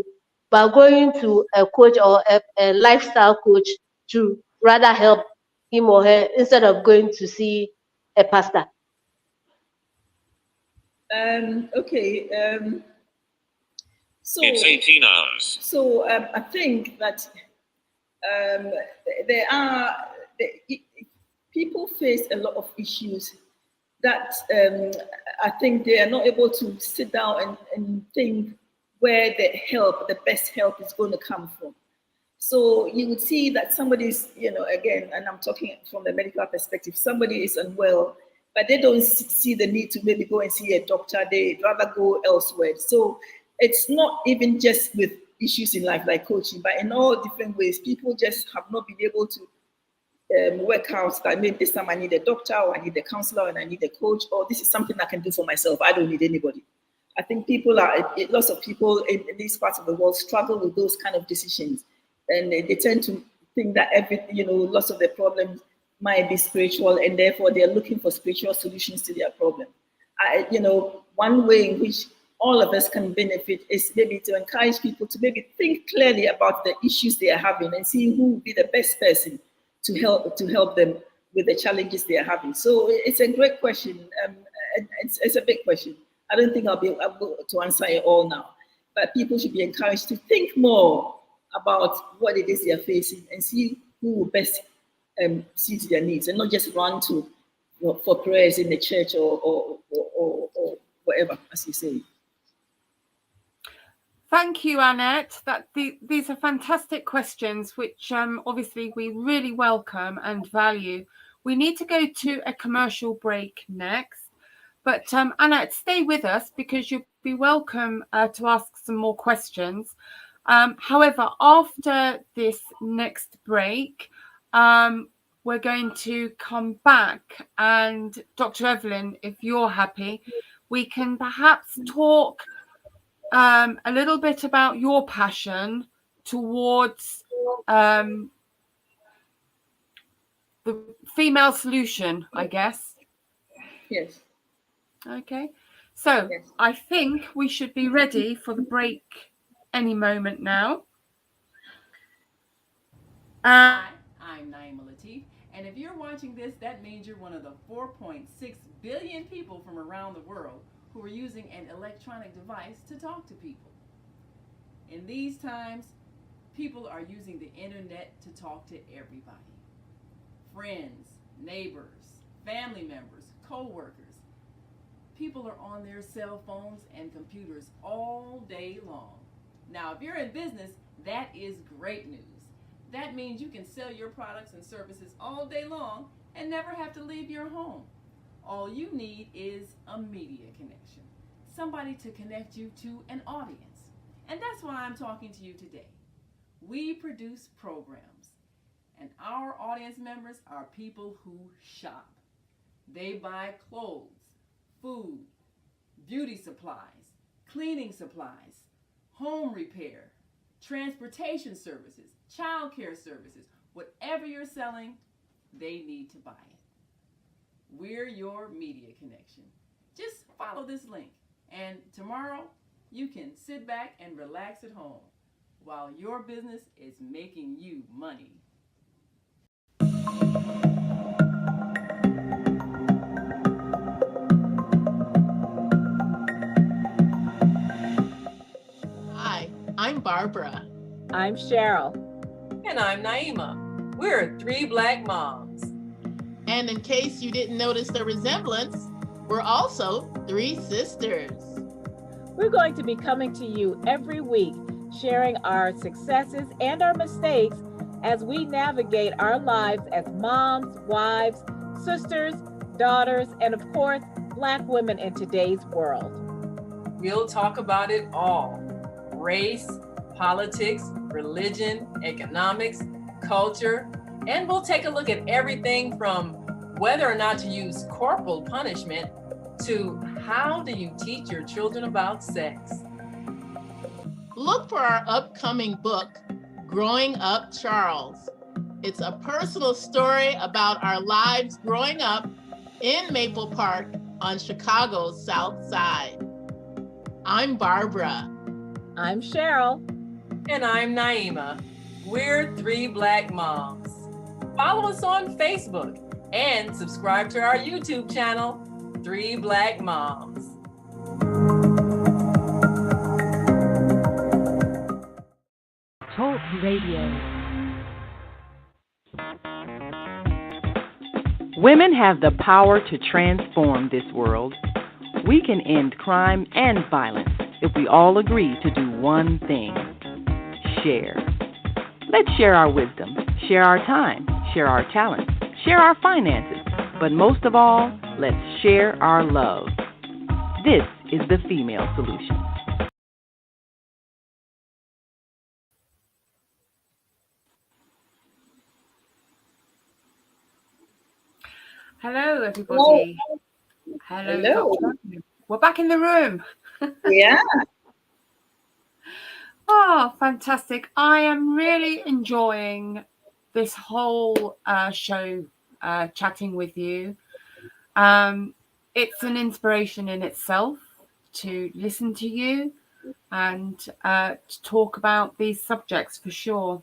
G: but going to a coach or a lifestyle coach to rather help him or her instead of going to see a pastor?
D: Okay. So
H: it's 18 hours.
D: So I think that people face a lot of issues that I think they are not able to sit down and think where the best help is going to come from. So you would see that somebody's, again, and I'm talking from the medical perspective, somebody is unwell, but they don't see the need to maybe go and see a doctor. They'd rather go elsewhere. So it's not even just with issues in life like coaching, but in all different ways, people just have not been able to work out that maybe this time I need a doctor, or I need a counselor, and I need a coach, or this is something I can do for myself. I don't need anybody. I think lots of people in these parts of the world struggle with those kind of decisions. and they tend to think that lots of their problems might be spiritual, and therefore they're looking for spiritual solutions to their problem. One way in which all of us can benefit is maybe to encourage people to maybe think clearly about the issues they are having and see who would be the best person to help them with the challenges they are having. So it's a great question. It's a big question. I don't think I'll be able to answer it all now, but people should be encouraged to think more about what it is they are facing and see who will best suit their needs, and not just run to for prayers in the church or whatever, as you say.
C: Thank you, Annette. These are fantastic questions, which obviously we really welcome and value. We need to go to a commercial break next, but Annette, stay with us because you'll be welcome to ask some more questions. However, after this next break, we're going to come back, and Dr. Evelyn, if you're happy, we can perhaps talk a little bit about your passion towards the female solution, I guess.
D: Yes.
C: Okay. So yes. I think we should be ready for the break any moment now.
A: Hi, I'm Naima Latif, and if you're watching this, that means you're one of the 4.6 billion people from around the world who are using an electronic device to talk to people. In these times, people are using the internet to talk to everybody. Friends, neighbors, family members, co-workers. People are on their cell phones and computers all day long. Now, if you're in business, that is great news. That means you can sell your products and services all day long and never have to leave your home. All you need is a media connection, somebody to connect you to an audience. And that's why I'm talking to you today. We produce programs, and our audience members are people who shop. They buy clothes, food, beauty supplies, cleaning supplies, home repair, transportation services, child care services. Whatever you're selling, they need to buy it. We're your media connection. Just follow this link, and tomorrow you can sit back and relax at home while your business is making you money.
E: Hi, I'm Barbara.
F: I'm Cheryl.
A: And I'm Naima. We're 3 Black moms.
E: And in case you didn't notice the resemblance, we're also 3 sisters.
F: We're going to be coming to you every week, sharing our successes and our mistakes as we navigate our lives as moms, wives, sisters, daughters, and of course, Black women in today's world.
A: We'll talk about it all: race, politics, religion, economics, culture, and we'll take a look at everything from whether or not to use corporal punishment to how do you teach your children about sex.
E: Look for our upcoming book, Growing Up Charles. It's a personal story about our lives growing up in Maple Park on Chicago's South Side. I'm Barbara.
F: I'm Cheryl.
A: And I'm Naima. We're 3 Black moms. Follow us on Facebook and subscribe to our YouTube channel, 3 Black Moms.
B: Talk Radio. Women have the power to transform this world. We can end crime and violence if we all agree to do one thing: share. Let's share our wisdom, share our time, share our talents, share our finances, but most of all, let's share our love. This is the female solution.
C: Hello, everybody. Hello. We're back in the room.
D: Yeah.
C: Oh, fantastic. I am really enjoying this whole show, chatting with you. It's an inspiration in itself to listen to you and to talk about these subjects for sure.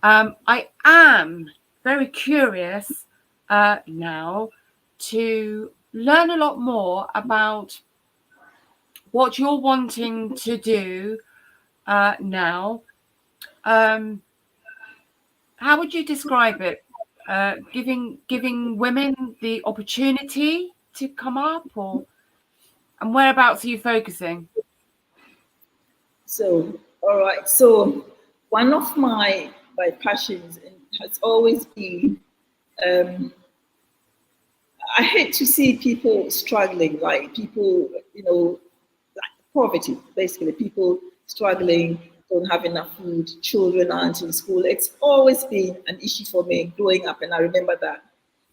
C: I am very curious now to learn a lot more about what you're wanting to do now. How would you describe it? Giving women the opportunity to come up, and whereabouts are you focusing?
D: So, all right. So, one of my passions has always been. Um, I hate to see people struggling, like people, like poverty, basically, people struggling, don't have enough food, children aren't in school. It's always been an issue for me growing up, and I remember that.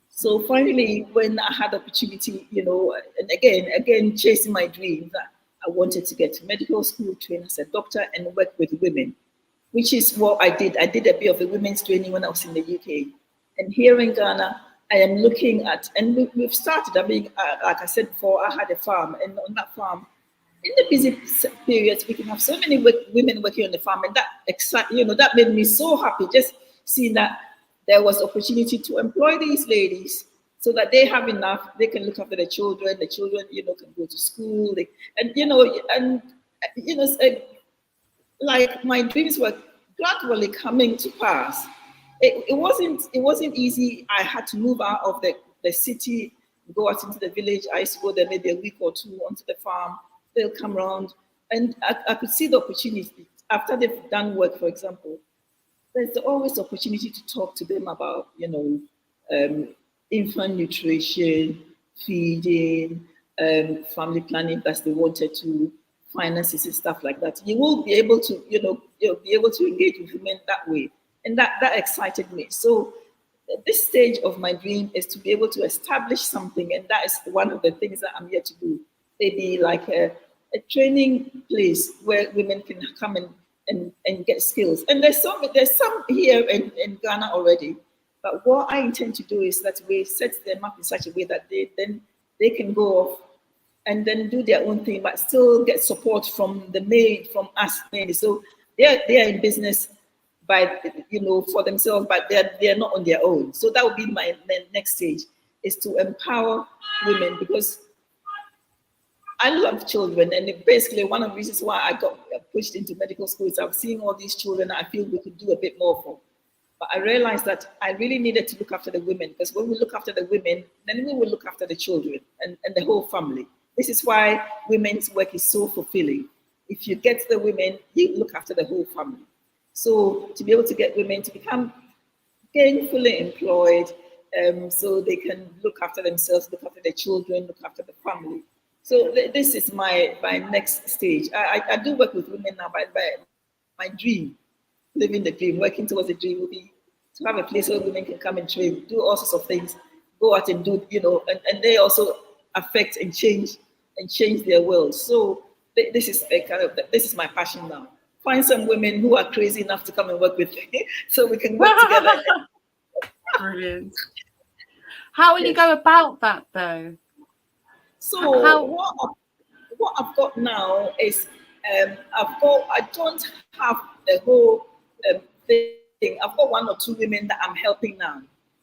D: So finally, when I had the opportunity, and again, chasing my dream that I wanted to get to medical school, train as a doctor, and work with women, which is what I did. I did a bit of a women's training when I was in the UK. And here in Ghana, I am looking at, and we've started, like I said before, I had a farm, and on that farm, in the busy periods, we can have so many women working on the farm, and that made me so happy just seeing that there was opportunity to employ these ladies so that they have enough, they can look after the children, can go to school, like my dreams were gradually coming to pass. It wasn't easy. I had to move out of the city, go out into the village. I used to go there maybe a week or two onto the farm. They'll come around, and I could see the opportunity after they've done work. For example, there's always opportunity to talk to them about infant nutrition, feeding, family planning as they wanted to, finances and stuff like that. You will be able to, you'll be able to engage with women that way. And that excited me. So at this stage of my dream is to be able to establish something. And that is one of the things that I'm here to do. Maybe like a training place where women can come and get skills. And there's some here in Ghana already. But what I intend to do is that we set them up in such a way that they can go off and then do their own thing, but still get support from from us mainly. So they are in business by for themselves, but they're not on their own. So that would be my next stage, is to empower women, because I love children, and basically one of the reasons why I got pushed into medical school is I've seen all these children I feel we could do a bit more for. But I realized that I really needed to look after the women, because when we look after the women, then we will look after the children and the whole family. This is why women's work is so fulfilling. If you get the women, you look after the whole family. So to be able to get women to become gainfully employed, so they can look after themselves, look after their children, look after the family. So this is my next stage. I do work with women now, but my dream, living the dream, working towards the dream, will be to have a place where women can come and train, do all sorts of things, go out and do, and they also affect and change their world. So this is my passion now. Find some women who are crazy enough to come and work with me, so we can work together.
C: Brilliant. How will you go about that, though?
D: So what I've got now is I don't have the whole thing. I've got 1 or 2 women that I'm helping now,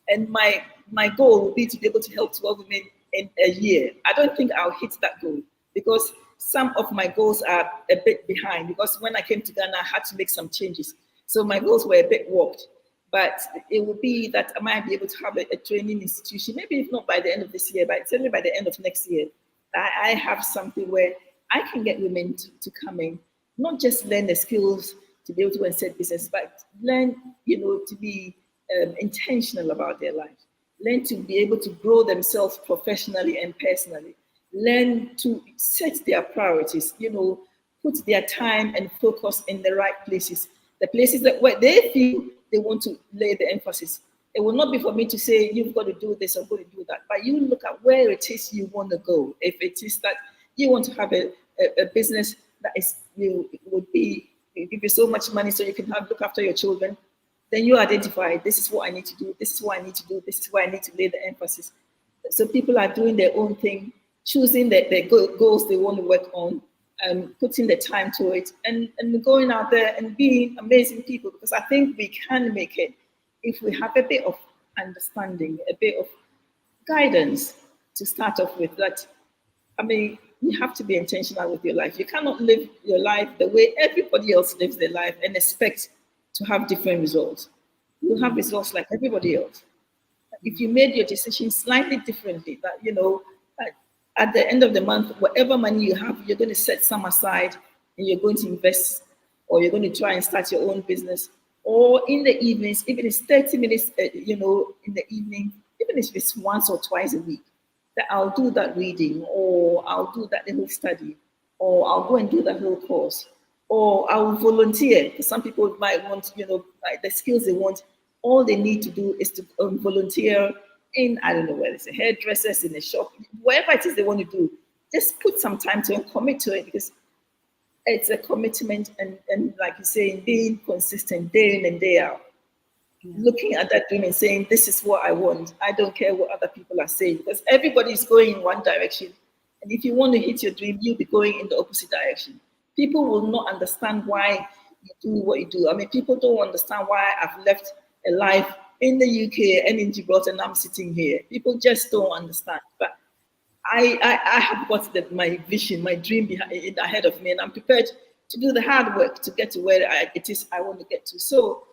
D: and my goal will be to be able to help 12 women in a year. I don't think I'll hit that goal, because some of my goals are a bit behind, because when I came to Ghana, I had to make some changes. So my goals were a bit warped, but it will be that I might be able to have a training institution, maybe if not by the end of this year, but certainly by the end of next year. I have something where I can get women to come in, not just learn the skills to be able to set business, but learn, to be intentional about their life, learn to be able to grow themselves professionally and personally, learn to set their priorities, put their time and focus in the right places, the places where they feel they want to lay the emphasis. It will not be for me to say, you've got to do this or go to do that, but you look at where it is you want to go. If it is that you want to have a business that is would be they give you so much money so you can look after your children. Then you identify, this is what I need to do, this is what I need to do, this is where I need to lay the emphasis. So people are doing their own thing, choosing their goals they want to work on, putting the time to it, and going out there and being amazing people. Because I think we can make it if we have a bit of understanding, a bit of guidance to start off with. That, I mean, you have to be intentional with your life. You cannot live your life the way everybody else lives their life and expect to have different results. You'll have results like everybody else. If you made your decision slightly differently, that, you know, at the end of the month, whatever money you have, you're going to set some aside and you're going to invest, or you're going to try and start your own business. Or in the evenings, even if it's 30 minutes, you know, in the evening, even if it's once or twice a week, that I'll do that reading, or I'll do that little study, or I'll go and do that little course, or I'll volunteer. Because some people might want, you know, like the skills they want, all they need to do is to volunteer in, I don't know, whether it's a hairdresser, in a shop, whatever it is they want to do. Just put some time to it and commit to it, because it's a commitment, and like you say, being consistent day in and day out. Looking at that dream and saying, this is what I want. I don't care what other people are saying, because everybody is going in one direction. And if you want to hit your dream, you'll be going in the opposite direction. People will not understand why you do what you do. I mean, people don't understand why I've left a life in the UK and in Gibraltar and I'm sitting here. People just don't understand. But I have got my vision, my dream ahead of me, and I'm prepared to do the hard work to get to where it is I want to get to. So,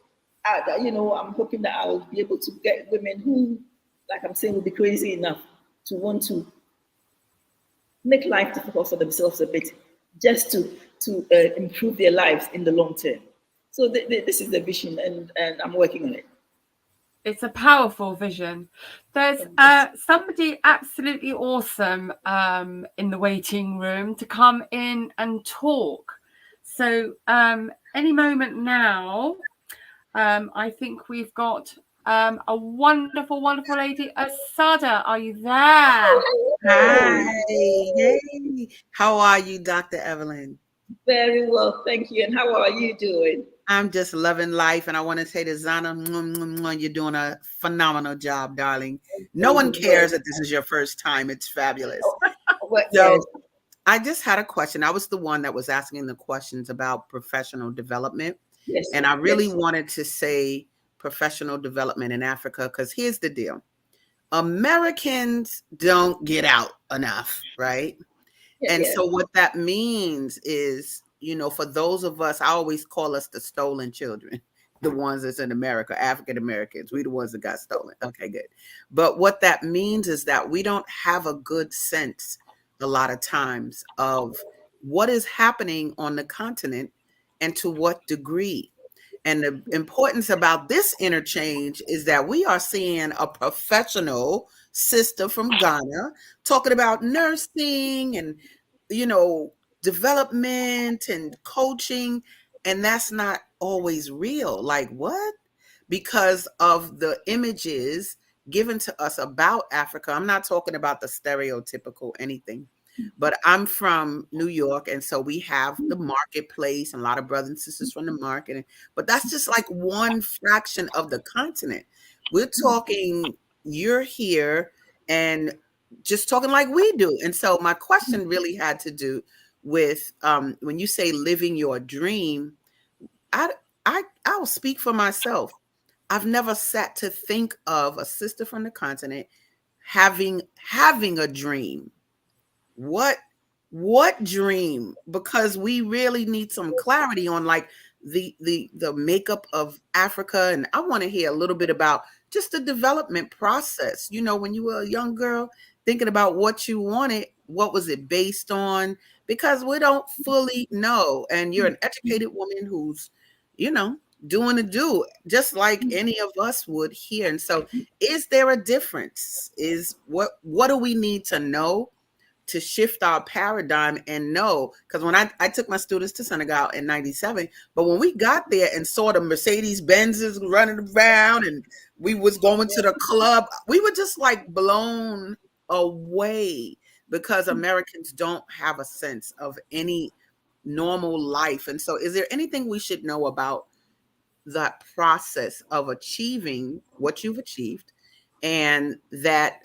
D: you know, I'm hoping that I will be able to get women who, like I'm saying, will be crazy enough to want to make life difficult for themselves a bit, just to improve their lives in the long term. So this is the vision, and I'm working on it.
C: It's a powerful vision. There's somebody absolutely awesome in the waiting room to come in and talk. So any moment now, I think we've got a wonderful, wonderful lady. Asada, are you there?
H: Hi. Yay. How are you, Dr. Evelyn?
D: Very well, thank you. And how are you doing?
H: I'm just loving life. And I want to say to Zanna, you're doing a phenomenal job, darling. No one cares that this is your first time. It's fabulous. So I just had a question. I was the one that was asking the questions about professional development.
D: Yes.
H: And I really wanted to say professional development in Africa, because here's the deal. Americans don't get out enough, right? And so what that means is, you know, for those of us, I always call us the stolen children, the ones that's in America, African Americans, we the ones that got stolen. Okay, good. But what that means is that we don't have a good sense a lot of times of what is happening on the continent and to what degree. And the importance about this interchange is that we are seeing a professional sister from Ghana talking about nursing and, you know, development and coaching. And that's not always real. Like, what? Because of the images given to us about Africa. I'm not talking about the stereotypical anything. But I'm from New York, and so we have the marketplace and a lot of brothers and sisters from the market. But that's just like one fraction of the continent. We're talking, you're here and just talking like we do. And so my question really had to do with when you say living your dream, I'll speak for myself. I've never sat to think of a sister from the continent having a dream. What dream? Because we really need some clarity on like the makeup of Africa. And I want to hear a little bit about just the development process. You know, when you were a young girl thinking about what you wanted, what was it based on? Because we don't fully know. And you're an educated woman who's, you know, doing the do just like any of us would here. And so is there a difference? Is what do we need to know to shift our paradigm and know? Because when I took my students to Senegal in 97, but when we got there and saw the Mercedes Benzes running around and we was going to the club, we were just like blown away, because Americans don't have a sense of any normal life. And so is there anything we should know about that process of achieving what you've achieved, and that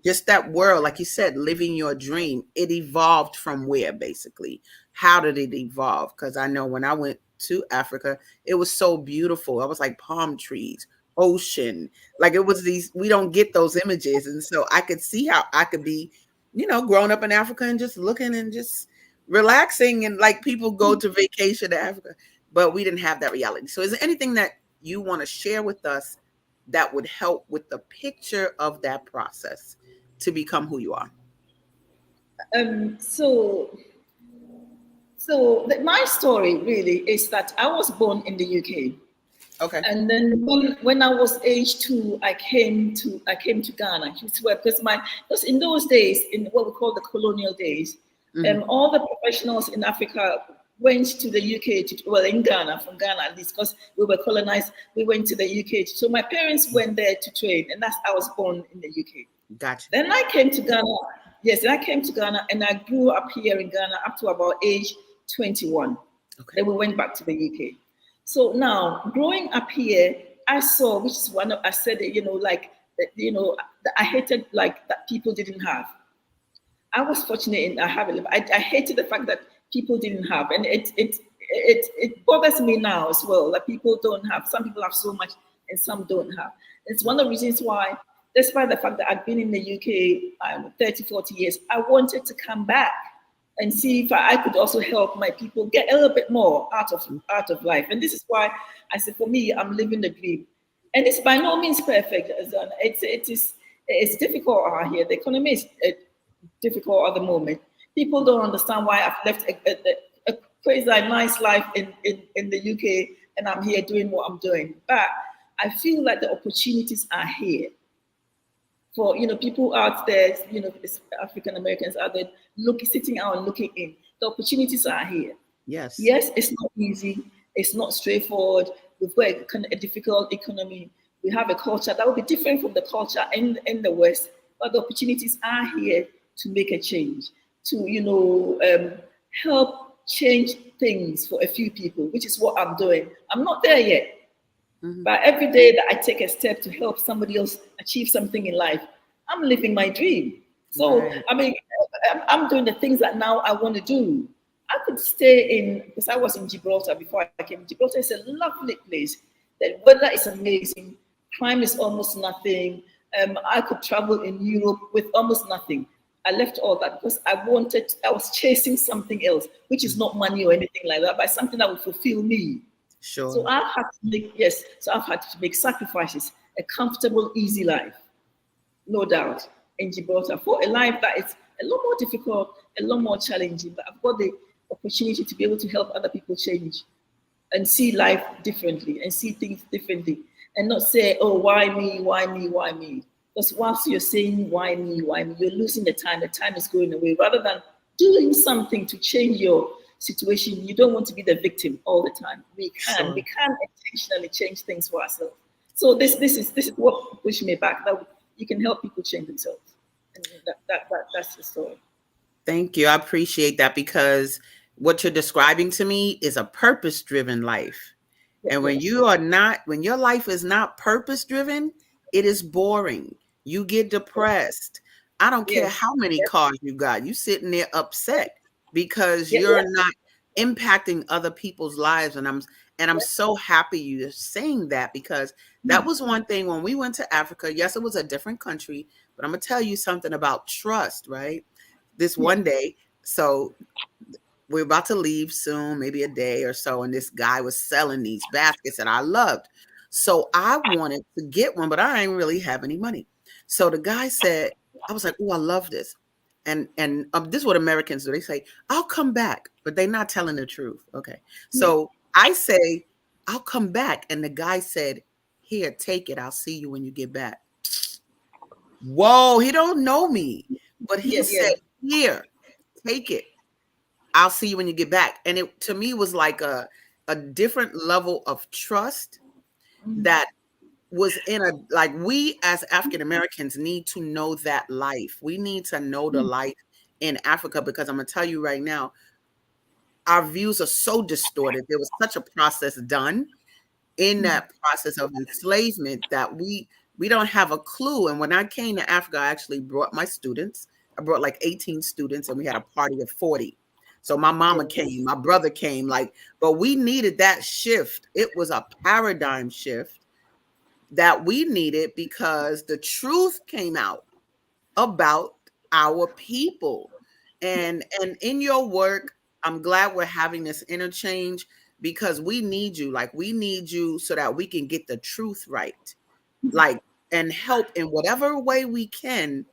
H: just that world, like you said, living your dream, it evolved from where? Basically, how did it evolve? Because I know when I went to Africa, it was so beautiful. I was like palm trees, ocean, like it was these, we don't get those images. And so I could see how I could be, growing up in Africa and just looking and just relaxing, and like people go to vacation to Africa, but we didn't have that reality. So is there anything that you want to share with us that would help with the picture of that process to become who you are?
D: My story really is that I was born in the UK.
H: Okay.
D: And then when I was age 2, I came to Ghana. Because in those days, in what we call the colonial days, all the professionals in Africa went to the UK in Ghana, from Ghana at least, because we were colonized. We went to the UK. So my parents went there to train, and I was born in the UK.
H: Gotcha.
D: Then I came to Ghana. Yes, I came to Ghana, and I grew up here in Ghana up to about age 21. Okay. Then we went back to the UK. So now, growing up here, I saw, which is one of, I said, I hated like that people didn't have. I was fortunate in I have it. I hated the fact that people didn't have, and it bothers me now as well that people don't have. Some people have so much, and some don't have. It's one of the reasons why, despite the fact that I've been in the UK 30, 40 years, I wanted to come back and see if I could also help my people get a little bit more out of life. And this is why I said, for me, I'm living the dream. And it's by no means perfect. It's difficult out here. The economy is difficult at the moment. People don't understand why I've left a crazy nice life in the UK, and I'm here doing what I'm doing. But I feel like the opportunities are here for people out there, African Americans out there sitting out and looking in. The opportunities are here.
H: Yes,
D: it's not easy. It's not straightforward. We've got a difficult economy. We have a culture that will be different from the culture in the West, but the opportunities are here to make a change, to help change things for a few people, which is what I'm doing. I'm not there yet. But every day that I take a step to help somebody else achieve something in life, I'm living my dream. So, right. I mean, I'm doing the things that now I want to do. I could stay because I was in Gibraltar before I came. Gibraltar is a lovely place. The weather is amazing. Crime is almost nothing. I could travel in Europe with almost nothing. I left all that because I was chasing something else, which is not money or anything like that, but something that would fulfill me.
H: Sure.
D: So I've had to make sacrifices, a comfortable, easy life, no doubt, in Gibraltar, for a life that is a lot more difficult, a lot more challenging. But I've got the opportunity to be able to help other people change and see life differently and see things differently, and not say, oh, why me, why me, why me? Because whilst you're saying why me, you're losing the time. The time is going away. Rather than doing something to change your situation, you don't want to be the victim all the time. We can intentionally change things for ourselves. So this is what pushed me back. That you can help people change themselves, and that's the story.
H: Thank you. I appreciate that, because what you're describing to me is a purpose-driven life. And when when your life is not purpose-driven, it is boring. You get depressed. I don't care how many cars you got. You sitting there upset because you're not impacting other people's lives. And I'm so happy you're saying that, because that was one thing when we went to Africa. Yes, it was a different country, but I'm gonna tell you something about trust, right? This one day, so we're about to leave soon, maybe a day or so, and this guy was selling these baskets that I loved. So I wanted to get one, but I didn't really have any money. So the guy said, I was like, oh, I love this. And this is what Americans do. They say, I'll come back, but they're not telling the truth. Okay. So I say, I'll come back. And the guy said, here, take it. I'll see you when you get back. Whoa, he don't know me. But he said, here, take it. I'll see you when you get back. And it, to me, was like a different level of trust that was like, we as African Americans need to know that life. We need to know the life in Africa, because I'm gonna tell you right now, our views are so distorted. There was such a process done in that process of enslavement that we don't have a clue. And when I came to Africa, I actually brought my students. I brought like 18 students, and we had a party of 40. So my mama came, my brother came, like, but we needed that shift. It was a paradigm shift that we needed because the truth came out about our people. And in your work, I'm glad we're having this interchange because we need you. Like, we need you so that we can get the truth right, like, and help in whatever way we can.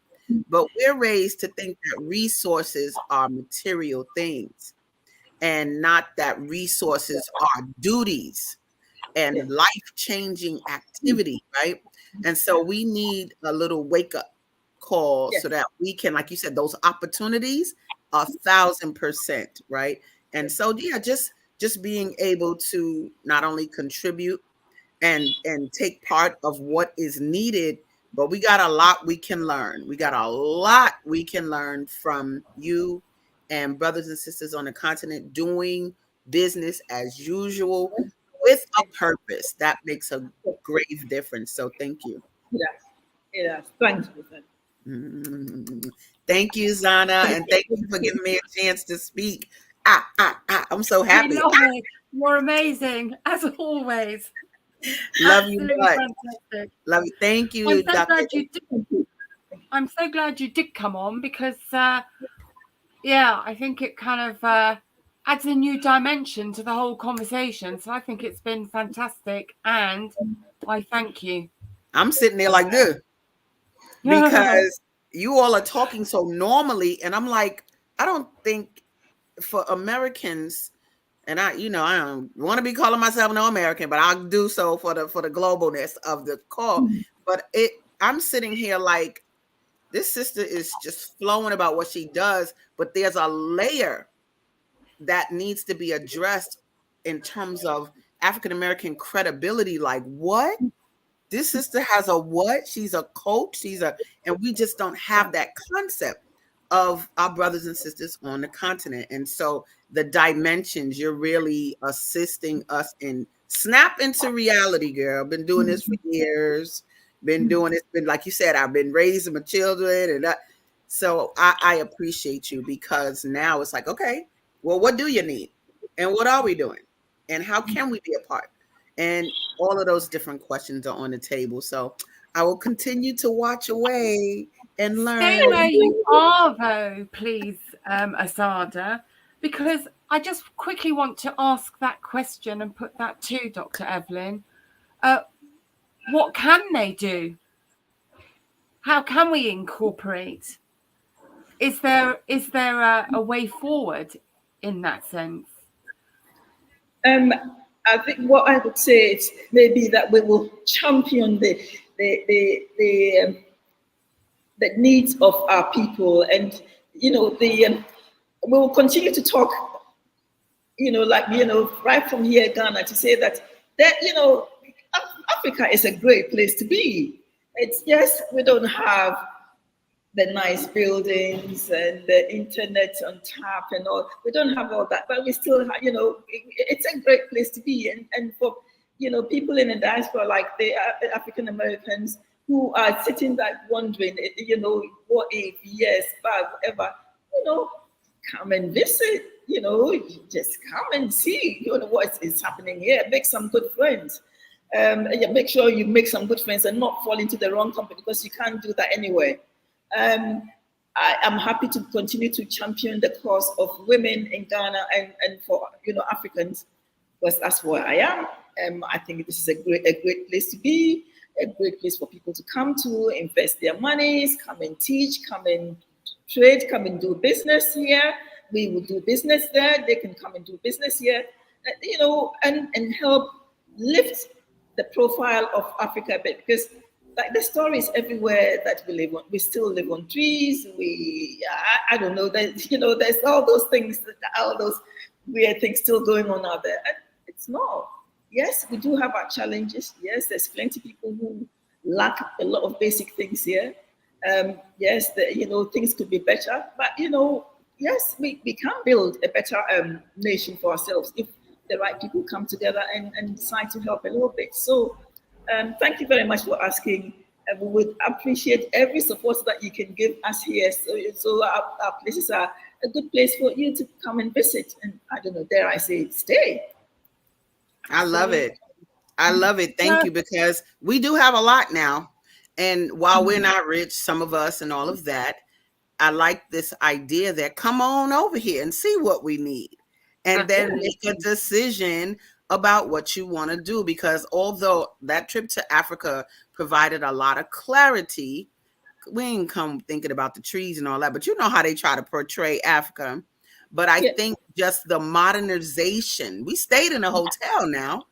H: But we're raised to think that resources are material things and not that resources are duties and life-changing activity, right? And so we need a little wake-up call so that we can, like you said, those opportunities are 1,000%, right? And so, yeah, just being able to not only contribute and take part of what is needed, but we got a lot we can learn. We got a lot we can learn from you and brothers and sisters on the continent doing business as usual with a purpose. That makes a grave difference. So thank you.
D: Yes. Thank you.
H: Thank you, Zanna, and thank you for giving me a chance to speak. I'm so happy.
C: We love it. You're amazing, as always.
H: Love you much.
C: Fantastic.
H: Love you. Thank you.
C: I'm so glad you did. I'm so glad you did come on because, yeah, I think it kind of adds a new dimension to the whole conversation. So I think it's been fantastic, and I thank you.
H: I'm sitting there like this because you all are talking so normally, and I'm like, I don't think for Americans. And I don't want to be calling myself no American, but I'll do so for the globalness of the call. But I'm sitting here like, this sister is just flowing about what she does, but there's a layer that needs to be addressed in terms of African American credibility. Like, what? This sister has a what? She's a coach. And we just don't have that concept of our brothers and sisters on the continent. And so the dimensions, you're really assisting us in snap into reality, girl. Been doing this for years. Been doing it. Been, like you said, I've been raising my children. And so I appreciate you because now it's like, okay, well, what do you need? And what are we doing? And how can we be a part? And all of those different questions are on the table. So I will continue to watch away and learn.
C: Stay where you are, though, please, Asada, because I just quickly want to ask that question and put that to Dr. Evelyn. What can they do? How can we incorporate? Is there a way forward in that sense?
D: I think what I would say is maybe that we will champion the needs of our people, and we will continue to talk, right from here, Ghana, to say that Africa is a great place to be. It's yes, we don't have the nice buildings and the internet on tap and all. We don't have all that, but we still have, it's a great place to be. And for, people in the diaspora, like the African Americans who are sitting back wondering, what if, yes, but whatever, come and visit, just come and see, what is happening here. Make some good friends. Make sure you make some good friends and not fall into the wrong company, because you can't do that anyway. I am happy to continue to champion the cause of women in Ghana and for Africans, because that's where I am. I think this is a great place to be, a great place for people to come to, invest their monies, come and teach, come and trade, come and do business here. We will do business there. They can come and do business here, and help lift the profile of Africa a bit, because like the stories everywhere that we live on, we still live on trees. I don't know, there's all those things, all those weird things still going on out there. And it's not. Yes, we do have our challenges. Yes, there's plenty of people who lack a lot of basic things here. Yes, things could be better, but yes, we can build a better nation for ourselves if the right people come together and decide to help a little bit. So thank you very much for asking. We would appreciate every support that you can give us here. So our places are a good place for you to come and visit. And I don't know, dare I say, stay.
H: I love it. I love it. Thank you, because we do have a lot now. And while we're not rich, some of us and all of that, I like this idea that come on over here and see what we need, and then make a decision about what you want to do. Because although that trip to Africa provided a lot of clarity, we ain't come thinking about the trees and all that, but you know how they try to portray Africa. But I think just the modernization, we stayed in a hotel now,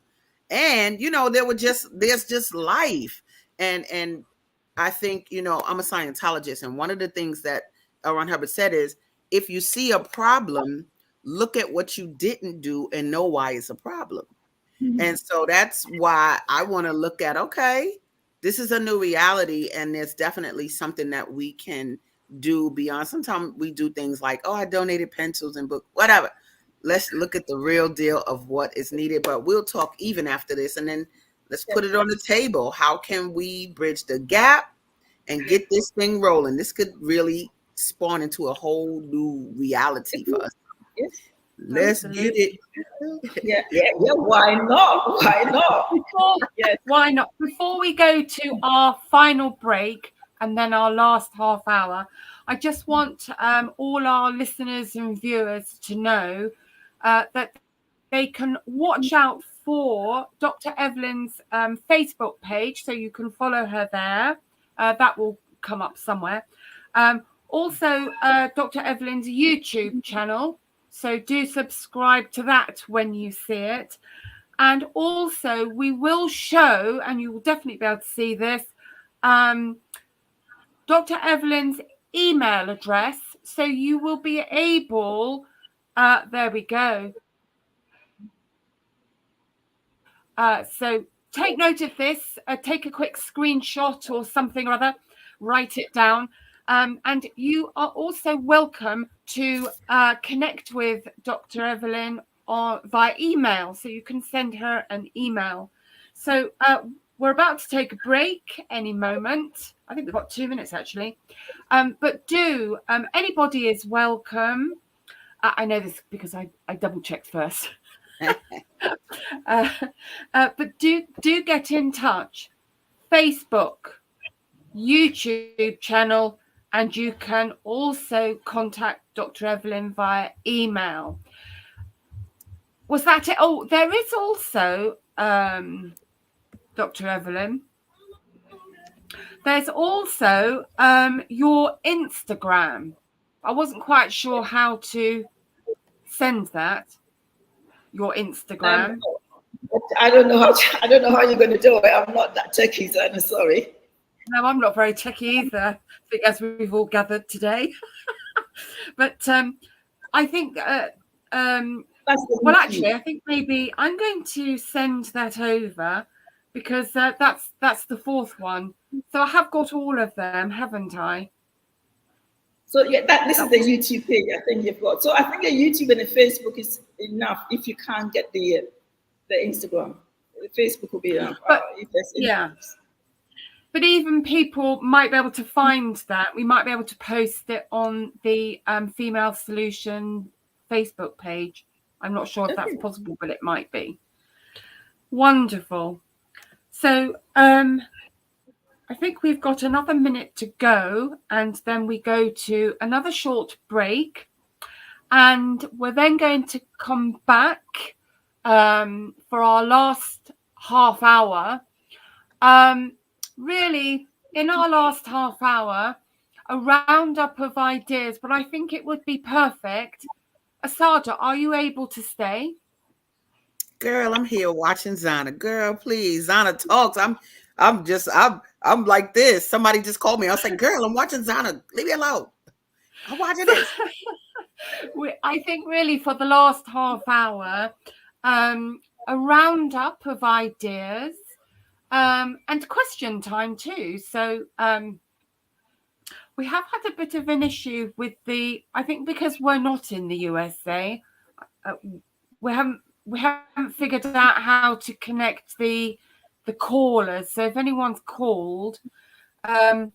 H: and there's just life. And I think, I'm a Scientologist, and one of the things that Ron Hubbard said is, if you see a problem, look at what you didn't do and know why it's a problem. And so that's why I want to look at, okay, this is a new reality, and there's definitely something that we can do beyond. Sometimes we do things like, oh, I donated pencils and books, whatever. Let's look at the real deal of what is needed. But we'll talk even after this, and then let's put it on the table. How can we bridge the gap and get this thing rolling? This could really spawn into a whole new reality for us.
D: Yes.
H: Let's get it.
D: Yeah. Why not? Why not?
C: Why not? Before we go to our final break and then our last half hour, I just want all our listeners and viewers to know that they can watch out for Dr. Evelyn's Facebook page, so you can follow her there. That will come up somewhere. Also, Dr. Evelyn's YouTube channel. So do subscribe to that when you see it. And also, we will show, and you will definitely be able to see this, Dr. Evelyn's email address. So you will be able, there we go. So take note of this, take a quick screenshot or something or other, write it down. And you are also welcome to connect with Dr. Evelyn via email. So you can send her an email. So we're about to take a break any moment. I think we've got 2 minutes actually. But anybody is welcome. I know this because I double checked first. But do get in touch. Facebook, YouTube channel, and you can also contact Dr. Evelyn via email. Was that it? Oh, there is also Dr. Evelyn. There's also your Instagram. I wasn't quite sure how to send that. Your Instagram.
D: I don't know how you're going to do it. I'm not that techie, so I'm sorry.
C: No, I'm not very techie either, I think, as we've all gathered today. But I think, actually, I think maybe I'm going to send that over, because that's the fourth one. So I have got all of them, haven't I?
D: So this is the YouTube page I think you've got. So I think the YouTube and the Facebook is enough if you can't get the Instagram. The Facebook will be enough.
C: But, but even people might be able to find that. We might be able to post it on the Female Solution Facebook page. I'm not sure if that's possible, but it might be. Wonderful. So I think we've got another minute to go, and then we go to another short break, and we're then going to come back for our last half hour. Really, in our last half hour, a roundup of ideas, but I think it would be perfect. Asada, are you able to stay?
H: Girl, I'm here watching Zanna. Girl, please, Zanna talks. I'm like this. Somebody just called me. I was like, girl, I'm watching Zanna. Leave me alone. I'm watching this.
C: I think really for the last half hour, a roundup of ideas and question time too. So we have had a bit of an issue with I think because we're not in the USA, we haven't figured out how to connect the callers. So if anyone's called, and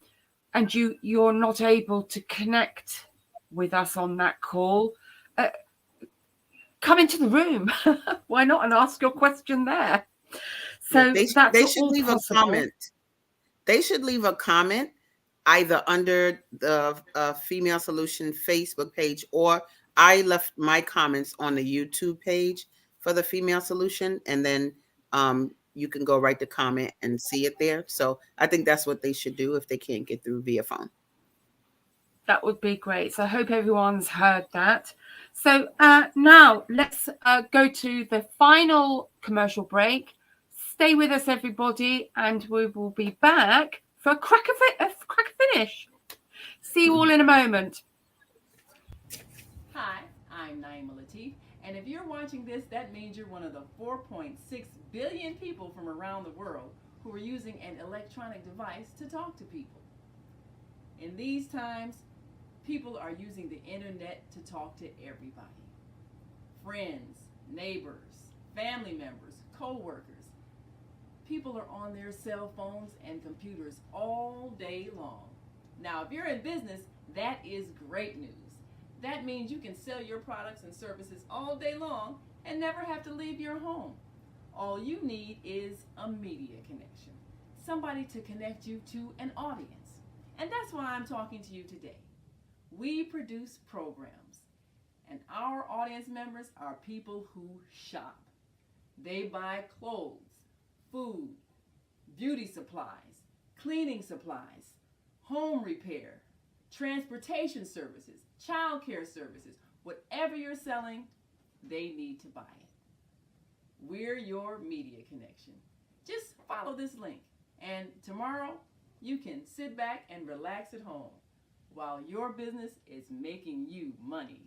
C: you're not able to connect with us on that call, come into the room. Why not, and ask your question there? So
H: yeah, they should leave possible. A comment. They should leave a comment either under the Female Solution Facebook page, or I left my comments on the YouTube page for the Female Solution, and then you can go write the comment and see it there. So I think that's what they should do if they can't get through via phone.
C: That would be great. So I hope everyone's heard that. So now let's go to the final commercial break. Stay with us, everybody, and we will be back for a crack finish. See you all in a moment.
A: Hi, I'm Naima Latif, and if you're watching this, that means you're one of the 4.6 billion people from around the world who are using an electronic device to talk to people. In these times, people are using the internet to talk to everybody. Friends, neighbors, family members, co-workers. People are on their cell phones and computers all day long. Now, if you're in business, that is great news. That means you can sell your products and services all day long and never have to leave your home. All you need is a media connection, somebody to connect you to an audience. And that's why I'm talking to you today. We produce programs, and our audience members are people who shop. They buy clothes, food, beauty supplies, cleaning supplies, home repair, transportation services, child care services. Whatever you're selling, they need to buy it. We're your media connection. Just follow this link, and tomorrow you can sit back and relax at home while your business is making you money.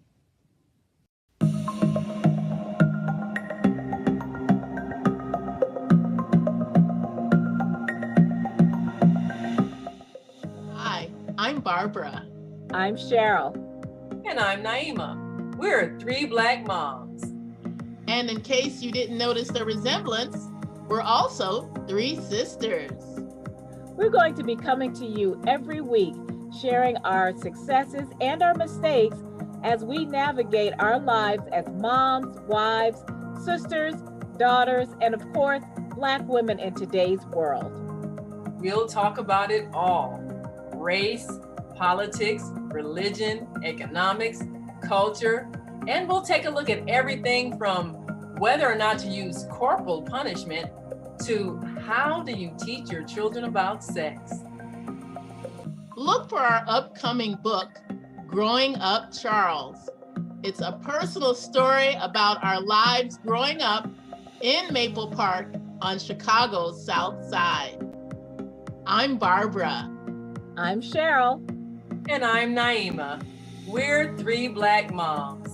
E: Hi, I'm Barbara.
F: I'm Cheryl.
A: And I'm Naima. We're three Black moms.
E: And in case you didn't notice the resemblance, we're also three sisters.
F: We're going to be coming to you every week, sharing our successes and our mistakes as we navigate our lives as moms, wives, sisters, daughters, and of course, Black women in today's world.
A: We'll talk about it all: race, politics, religion, economics, culture, and we'll take a look at everything from whether or not to use corporal punishment to how do you teach your children about sex.
E: Look for our upcoming book, Growing Up Charles. It's a personal story about our lives growing up in Maple Park on Chicago's South Side. I'm Barbara.
F: I'm Cheryl.
A: And I'm Naima. We're three Black moms.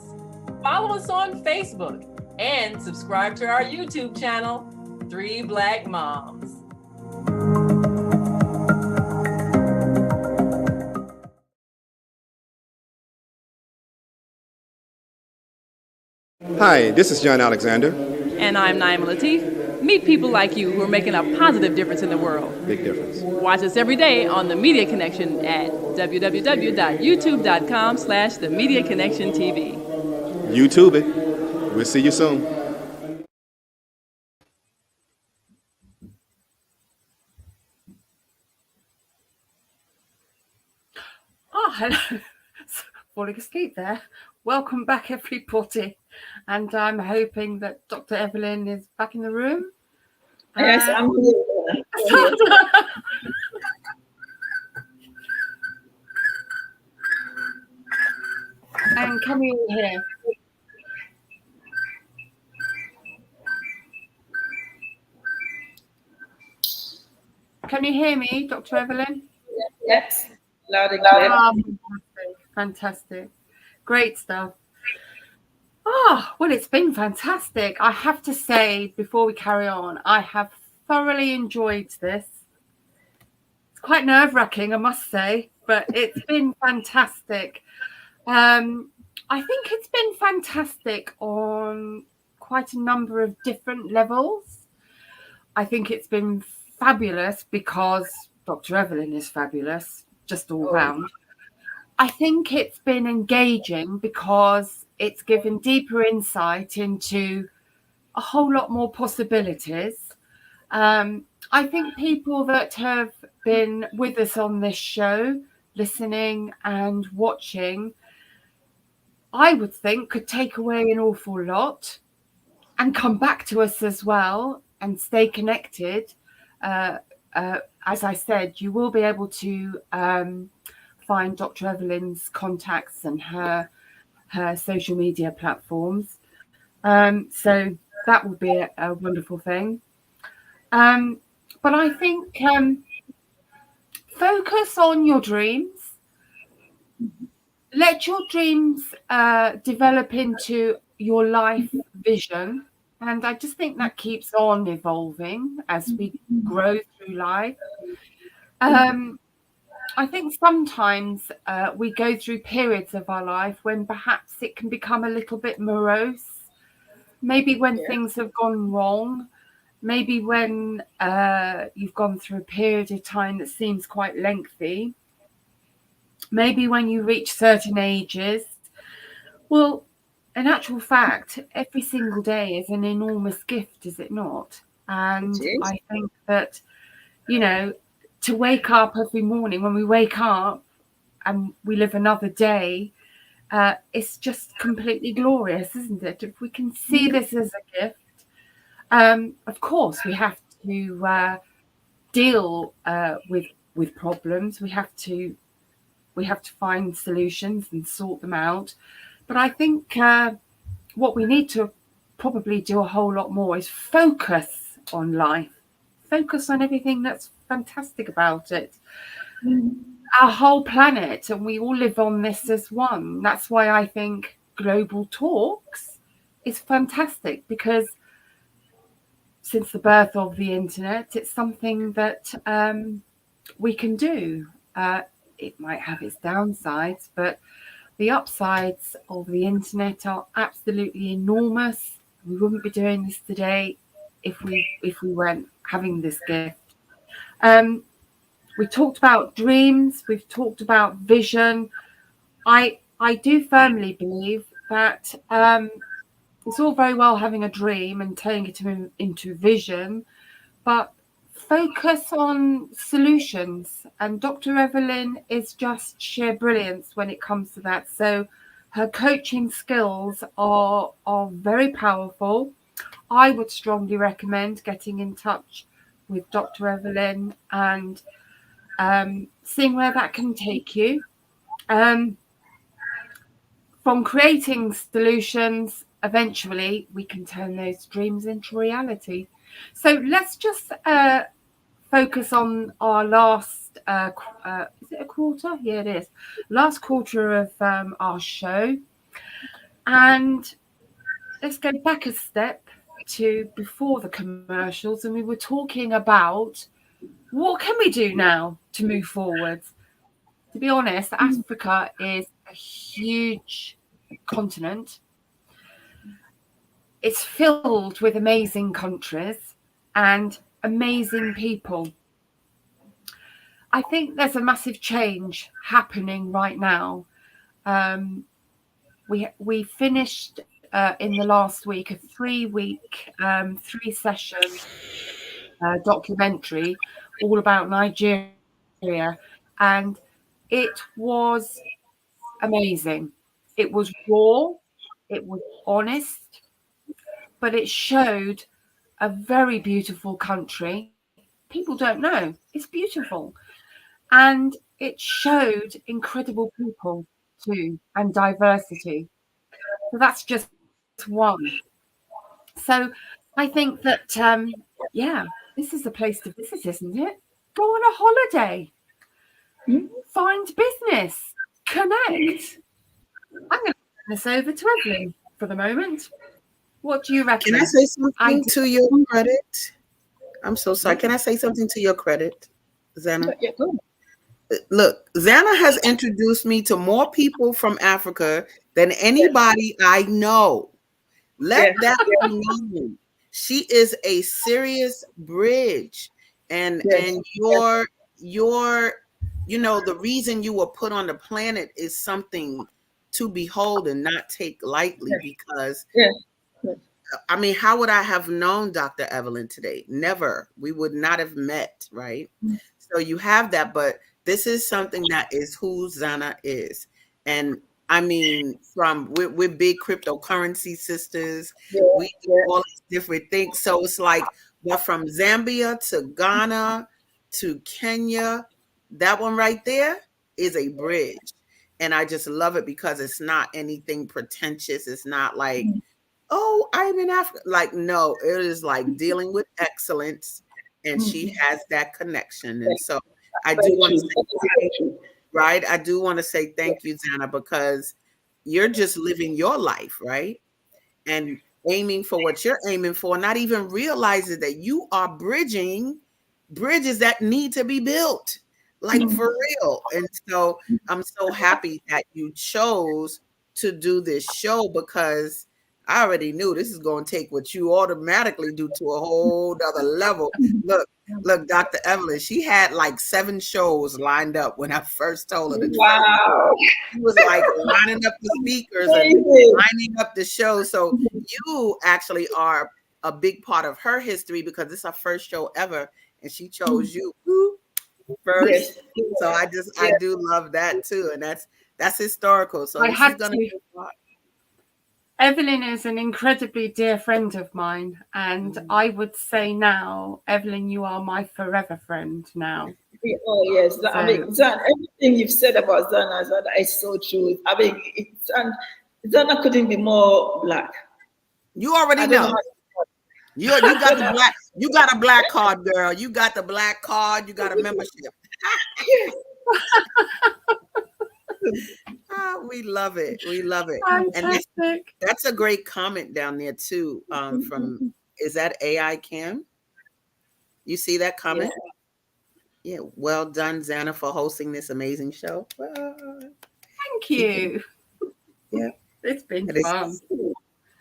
A: Follow us on Facebook and subscribe to our YouTube channel, Three Black Moms.
I: Hi, this is John Alexander.
J: And I'm Naima Latif. Meet people like you who are making a positive difference in the world.
I: Big difference.
J: Watch us every day on The Media Connection at www.youtube.com/The Media Connection TV.
I: YouTube it. We'll see you soon.
C: Oh, hello. Falling asleep there. Welcome back, everybody. And I'm hoping that Dr. Evelyn is back in the room.
D: Yes, I'm here.
C: And can we all hear? Can you hear me, Dr. Evelyn?
D: Yes, loud and clear.
C: Oh, fantastic. Great stuff. Oh, well, it's been fantastic. I have to say, before we carry on, I have thoroughly enjoyed this. It's quite nerve-wracking, I must say, but it's been fantastic. I think it's been fantastic on quite a number of different levels. I think it's been fabulous because Dr. Evelyn is fabulous, just all round. I think it's been engaging because it's given deeper insight into a whole lot more possibilities. I think people that have been with us on this show, listening and watching, I would think could take away an awful lot and come back to us as well and stay connected. As I said, you will be able to find Dr. Evelyn's contacts and her social media platforms. So that will be a wonderful thing. But I think focus on your dreams. Let your dreams develop into your life vision. And I just think that keeps on evolving as we grow through life. I think sometimes we go through periods of our life when perhaps it can become a little bit morose. Maybe when things have gone wrong. Maybe when you've gone through a period of time that seems quite lengthy. Maybe when you reach certain ages. Well, in actual fact, every single day is an enormous gift, is it not? And I think that, you know, to wake up every morning, when we wake up and we live another day, it's just completely glorious, isn't it? If we can see this as a gift, of course, we have to deal with problems. We have to find solutions and sort them out. But I think what we need to probably do a whole lot more is focus on life, focus on everything that's fantastic about it. Our whole planet, and we all live on this as one. That's why I think Global Talks is fantastic, because since the birth of the internet, it's something that we can do. It might have its downsides, but the upsides of the internet are absolutely enormous. We wouldn't be doing this today if we weren't having this gift. We talked about dreams. We've talked about vision. I do firmly believe that it's all very well having a dream and turning it into vision, but focus on solutions. And Dr. Evelyn is just sheer brilliance when it comes to that. So her coaching skills are very powerful. I would strongly recommend getting in touch with Dr. Evelyn and seeing where that can take you. From creating solutions, eventually we can turn those dreams into reality. So let's just focus on our last, is it a quarter? Yeah, it is. Last quarter of our show. And let's go back a step to before the commercials. And we were talking about what can we do now to move forward? To be honest, Africa is a huge continent. It's filled with amazing countries and amazing people. I think there's a massive change happening right now. We finished in the last week a 3-week, 3-session documentary all about Nigeria, and it was amazing. It was raw, it was honest, but it showed a very beautiful country. People don't know it's beautiful, and it showed incredible people too, and diversity. So that's just one. So I think that this is a place to visit, isn't it? Go on a holiday, find business, connect. I'm going to turn this over to Evelyn for the moment. What do you reckon?
H: Can I say something to your credit? I'm so sorry. Can I say something to your credit, Zanna?
D: Yeah, go.
H: Look, Zanna has introduced me to more people from Africa than anybody I know. Let that be known. She is a serious bridge. And your the reason you were put on the planet is something to behold and not take lightly, because I mean, how would I have known Dr. Evelyn today? Never. We would not have met, right? So you have that, but this is something that is who Zanna is. And I mean, we're big cryptocurrency sisters. We do all these different things. So it's like, we're from Zambia to Ghana to Kenya. That one right there is a bridge. And I just love it because it's not anything pretentious. It's not like, oh, I'm in Africa. Like, no, it is like dealing with excellence. And she has that connection. And so I do want to say, right? I do want to say thank you, Zanna, because you're just living your life, right? And aiming for what you're aiming for, not even realizing that you are bridging bridges that need to be built, like for real. And so I'm so happy that you chose to do this show, because I already knew this is going to take what you automatically do to a whole other level. Look, Dr. Evelyn, she had like 7 shows lined up when I first told her.
D: Wow.
H: She was like lining up the speakers and lining up the show. So you actually are a big part of her history, because it's her first show ever, and she chose you first. So I do love that too, and that's historical. So this is gonna be a lot.
C: Evelyn is an incredibly dear friend of mine, and I would say now, Evelyn, you are my forever friend now.
D: Oh yes, so, I mean, Zanna, everything you've said about Zanna is so true. I mean, Zanna couldn't be more black.
H: You already know. You got the black. You got a black card, girl. You got the black card. You got a membership. We love it. We love it.
C: Fantastic.
H: And that's a great comment down there too. From is that AI Kim? You see that comment? Yeah. Well done, Zanna, for hosting this amazing show.
C: Thank you.
H: Yeah,
C: it's been fun.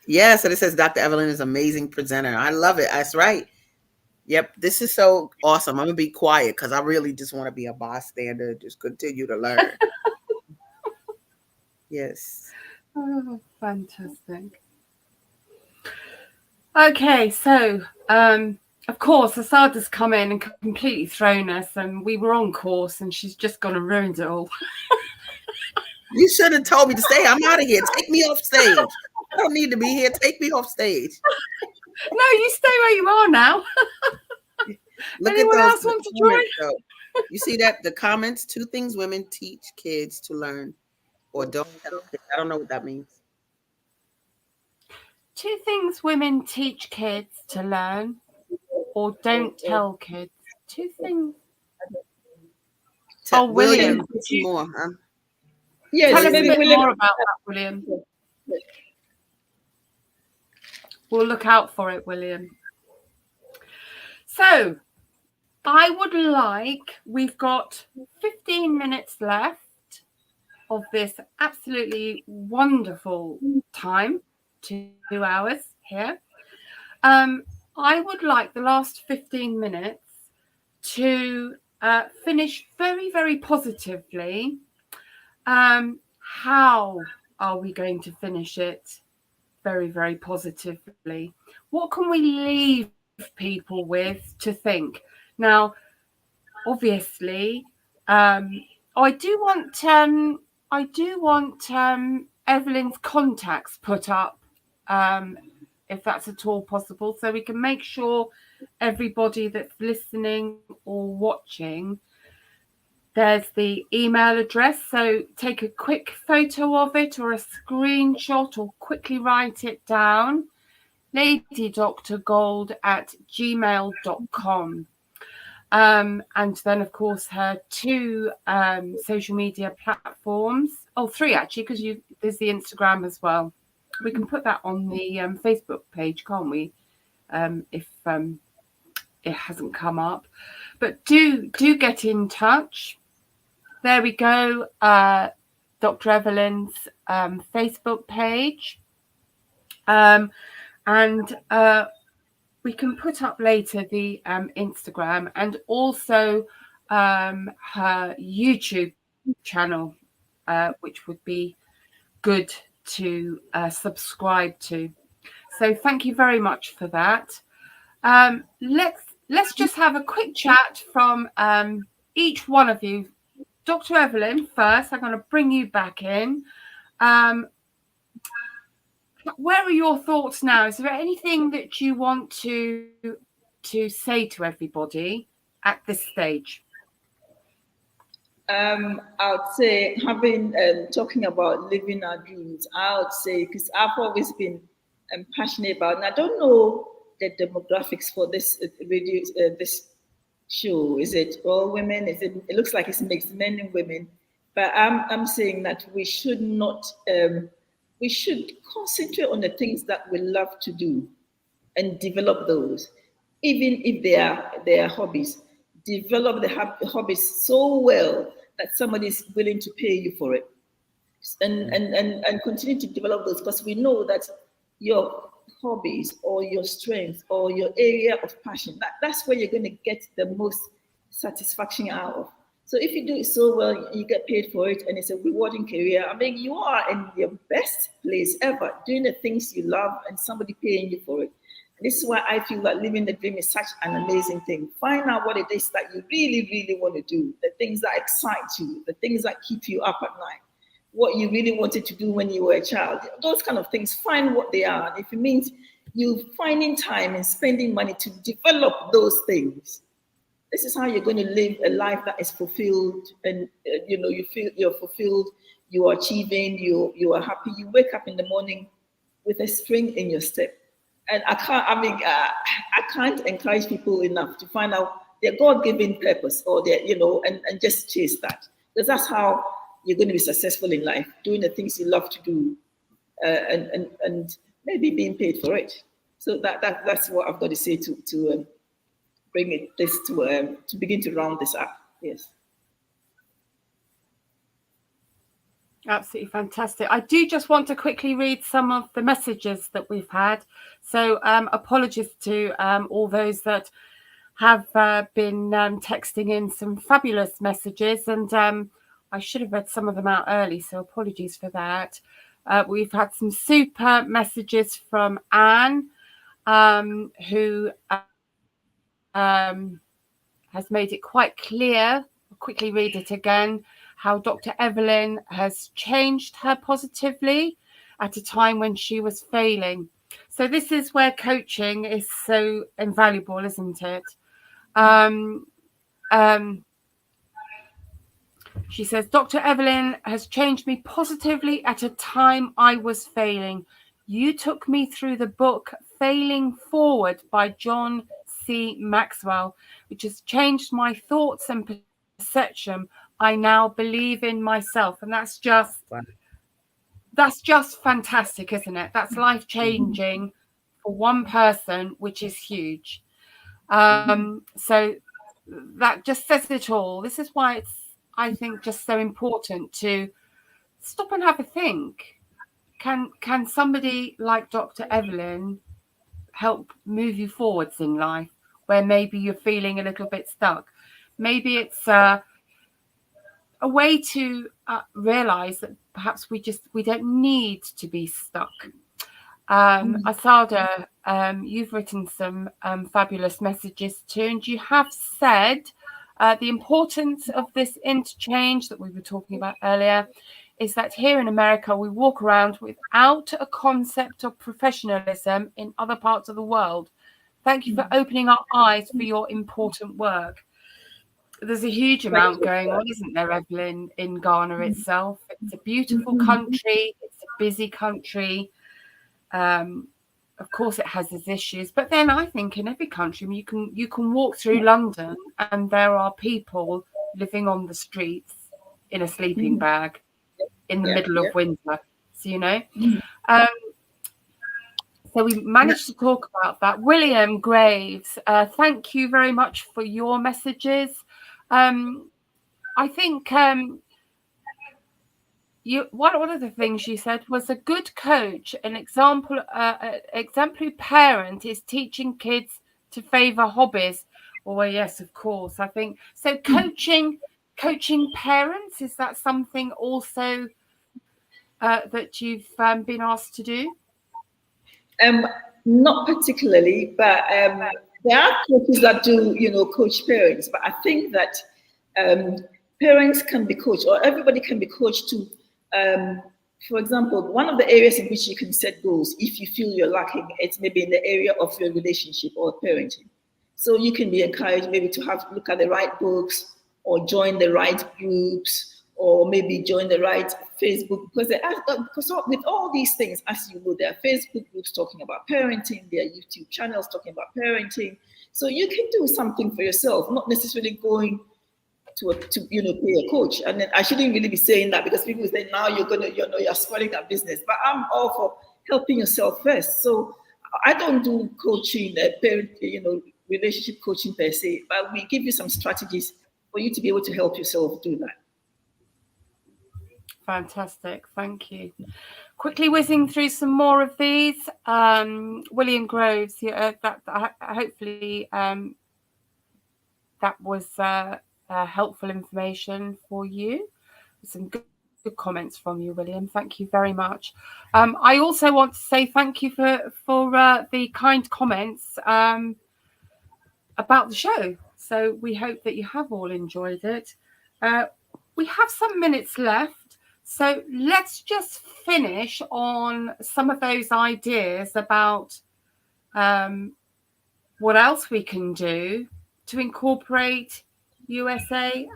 H: Yeah. So this says Dr. Evelyn is an amazing presenter. I love it. That's right. Yep. This is so awesome. I'm gonna be quiet because I really just want to be a bystander. Just continue to learn. Yes.
C: Oh, fantastic. Okay, so of course Asada's come in and completely thrown us, and we were on course, and she's just gone and ruined it all.
H: You should have told me to stay. I'm out of here. Take me off stage. I don't need to be here. Take me off stage.
C: No, you stay where you are now.
H: Look
C: Anyone
H: at those
C: else want to join?
H: You see that the comments? 2 things women teach kids to learn, or don't tell kids. I don't know what that means.
C: 2 things women teach kids to learn, or don't tell kids. 2 things. William,
H: more, huh?
D: Yes,
C: tell us a bit more about that, William. We'll look out for it, William. So, we've got 15 minutes left of this absolutely wonderful time, 2 hours here. I would like the last 15 minutes to finish very, very positively. How are we going to finish it very, very positively? What can we leave people with to think? Now, obviously, I do want Evelyn's contacts put up, if that's at all possible, so we can make sure everybody that's listening or watching, there's the email address. So take a quick photo of it or a screenshot, or quickly write it down. ladydrgold@gmail.com. And then, of course, her 2 social media platforms. 3 actually, because there's the Instagram as well. We can put that on the Facebook page, can't we? If it hasn't come up, but do get in touch. there we go. Dr. Evelyn's Facebook page. And we can put up later the Instagram and also her YouTube channel, which would be good to subscribe to. So thank you very much for that. Let's just have a quick chat from each one of you. Dr. Evelyn, first, I'm going to bring you back in. Where are your thoughts now? Is there anything that you want to say to everybody at this stage?
D: I would say, having talking about living our dreams, I would say, because I've always been passionate about, and I don't know the demographics for this radio, this show. Is it all women? Is it? It looks like it's mixed, men and women. But I'm saying that we should not. We should concentrate on the things that we love to do, and develop those, even if they are hobbies. Develop the hobbies so well that somebody is willing to pay you for it, and continue to develop those, because we know that your hobbies or your strength or your area of passion, that's where you're going to get the most satisfaction out of. So if you do it so well, you get paid for it, and it's a rewarding career. I mean, you are in your best place ever, doing the things you love and somebody paying you for it. This is why I feel that living the dream is such an amazing thing. Find out what it is that you really, really want to do, the things that excite you, the things that keep you up at night, what you really wanted to do when you were a child. Those kind of things, find what they are. And if it means you finding time and spending money to develop those things, this is how you're going to live a life that is fulfilled, and you feel you're fulfilled, you are achieving, you are happy. You wake up in the morning with a spring in your step. And I can't encourage people enough to find out their God-given purpose, or their, and just chase that. Because that's how you're going to be successful in life, doing the things you love to do, and maybe being paid for it. So that's what I've got to say to bring this to begin to round this up. Yes.
C: Absolutely fantastic. I do just want to quickly read some of the messages that we've had. So apologies to all those that have been texting in some fabulous messages, and I should have read some of them out early, so apologies for that. We've had some super messages from Anne, who has made it quite clear. I'll quickly read it again. How Dr. Evelyn has changed her positively at a time when she was failing. So this is where coaching is so invaluable, isn't it? She says, Dr. Evelyn has changed me positively at a time I was failing. You took me through the book Failing Forward by John C. Maxwell, which has changed my thoughts and perception. I now believe in myself. And that's just fantastic, isn't it? That's life-changing for one person, which is huge. So that just says it all. This is why it's, I think, just so important to stop and have a think. Can somebody like Dr. Evelyn help move you forwards in life where maybe you're feeling a little bit stuck? Maybe it's a way to realize that perhaps we don't need to be stuck. Asada, you've written some fabulous messages too, and you have said the importance of this interchange that we were talking about earlier is that here in America we walk around without a concept of professionalism in other parts of the world. Thank you for opening our eyes for your important work. There's a huge amount going on, isn't there, Evelyn, in Ghana itself? It's a beautiful country. It's a busy country. Of course, it has its issues. But then I think in every country, you can walk through London and there are people living on the streets in a sleeping bag in the middle of winter. So, so we managed to talk about that. William Graves, thank you very much for your messages. I think one of the things you said was a good coach, an exemplary parent is teaching kids to favor hobbies. Well, yes, of course. I think so. Coaching parents, is that something also that you've been asked to do?
D: Not particularly, but there are coaches that do, coach parents. But I think that parents can be coached, or everybody can be coached to. For example, one of the areas in which you can set goals, if you feel you're lacking, it's maybe in the area of your relationship or parenting. So you can be encouraged maybe to look at the right books, or join the right groups, or maybe join the right Facebook, because with all these things, as you know, there are Facebook groups talking about parenting, there are YouTube channels talking about parenting. So you can do something for yourself, not necessarily going to pay a coach. And then I shouldn't really be saying that, because people say now you're spoiling that business. But I'm all for helping yourself first. So I don't do coaching, parent, relationship coaching per se, but we give you some strategies for you to be able to help yourself do that.
C: Fantastic, thank you. Quickly whizzing through some more of these. William Groves, hopefully that was helpful information for you. Some good comments from you, William. Thank you very much. I also want to say thank you for the kind comments about the show. So we hope that you have all enjoyed it. We have some minutes left. So let's just finish on some of those ideas about what else we can do to incorporate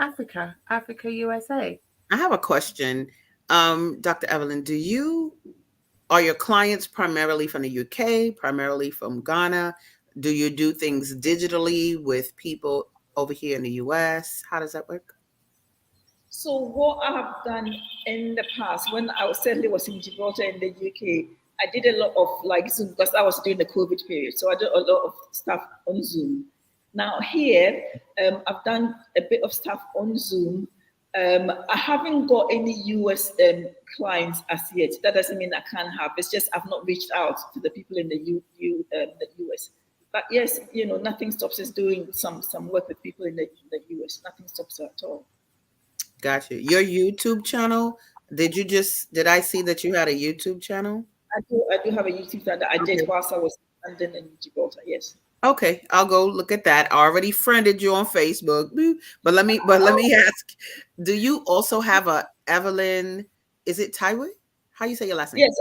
C: Africa, USA.
H: I have a question. Dr. Evelyn, are your clients primarily from the UK, primarily from Ghana? Do you do things digitally with people over here in the US? How does that work?
D: So what I have done in the past, when I certainly was in Gibraltar in the UK, I did a lot of Zoom, because I was during the COVID period. So I did a lot of stuff on Zoom. Now here, I've done a bit of stuff on Zoom. I haven't got any US clients as yet. That doesn't mean I can't have. It's just I've not reached out to the people in the US. But yes, nothing stops us doing some work with people in the US. Nothing stops us at all.
H: Gotcha. Your YouTube channel, did I see that you had a YouTube channel?
D: I do have a YouTube channel that I did whilst I was in London and Gibraltar, yes.
H: Okay, I'll go look at that. I already friended you on Facebook. But let me ask, do you also have a Evelyn, is it Tawiah? How you say your last name?
D: Yes,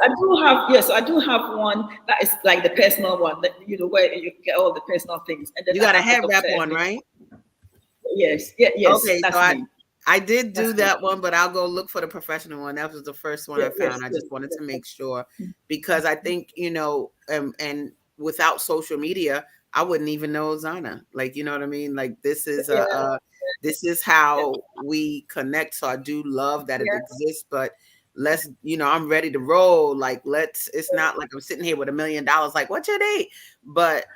D: I do have one that is like the personal one, that where you get all the personal things. And then
H: you got a head wrap on, right?
D: Yes.
H: Okay, so I did do that one, but I'll go look for the professional one. That was the first one I found. I just wanted to make sure, because I think, and without social media, I wouldn't even know Zanna. You know what I mean? This is this is how we connect. So I do love that it exists, but let's, I'm ready to roll. It's not like I'm sitting here with $1 million. What's your date? But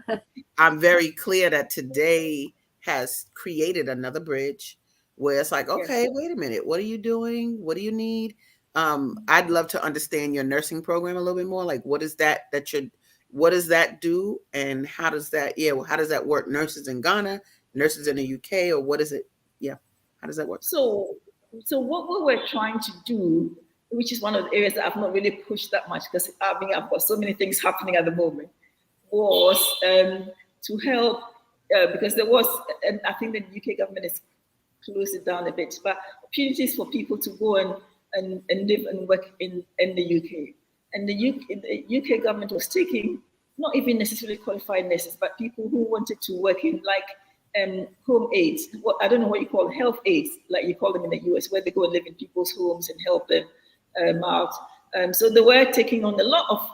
H: I'm very clear that today has created another bridge where it's okay, wait a minute. What are you doing? What do you need? I'd love to understand your nursing program a little bit more. What is what does that do? And how does that work? Nurses in Ghana, nurses in the UK, or what is it? Yeah. How does that work?
D: So what we were trying to do, which is one of the areas that I've not really pushed that much, because I've got so many things happening at the moment, was to help, because there was, and I think the UK government is close it down a bit, but opportunities for people to go and live and work in the UK. And the UK government was taking not even necessarily qualified nurses, but people who wanted to work in home aides. I don't know what you call health aides, like you call them in the US, where they go and live in people's homes and help them out. So they were taking on a lot of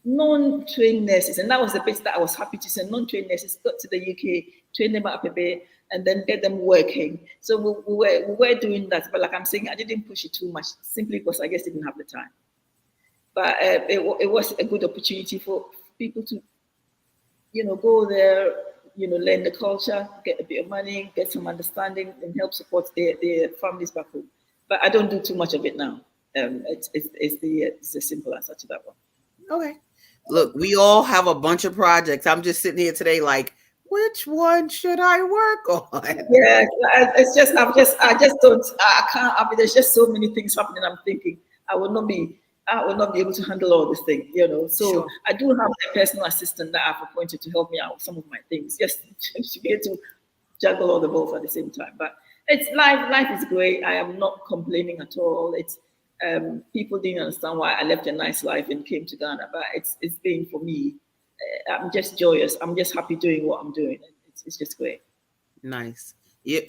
D: non-trained nurses, and that was the bit that I was happy to see. Non-trained nurses got to the UK, train them up a bit, and then get them working. So we were doing that, but like I'm saying, I didn't push it too much, simply because I guess didn't have the time. But it was a good opportunity for people to, go there, learn the culture, get a bit of money, get some understanding, and help support their families back home. But I don't do too much of it now. It's the simple answer to that one.
H: Okay. Look, we all have a bunch of projects. I'm just sitting here today like, which one should I work on?
D: Yeah, it's just, I can't, there's just so many things happening. I'm thinking I will not be able to handle all this thing, So
H: Sure.
D: I do have a personal assistant that I've appointed to help me out with some of my things, just to be able to juggle all the balls at the same time. But it's life is great. I am not complaining at all. It's people didn't understand why I left a nice life and came to Ghana, but it's been for me. I'm just joyous. I'm just happy doing what I'm doing. It's just great.
H: Nice.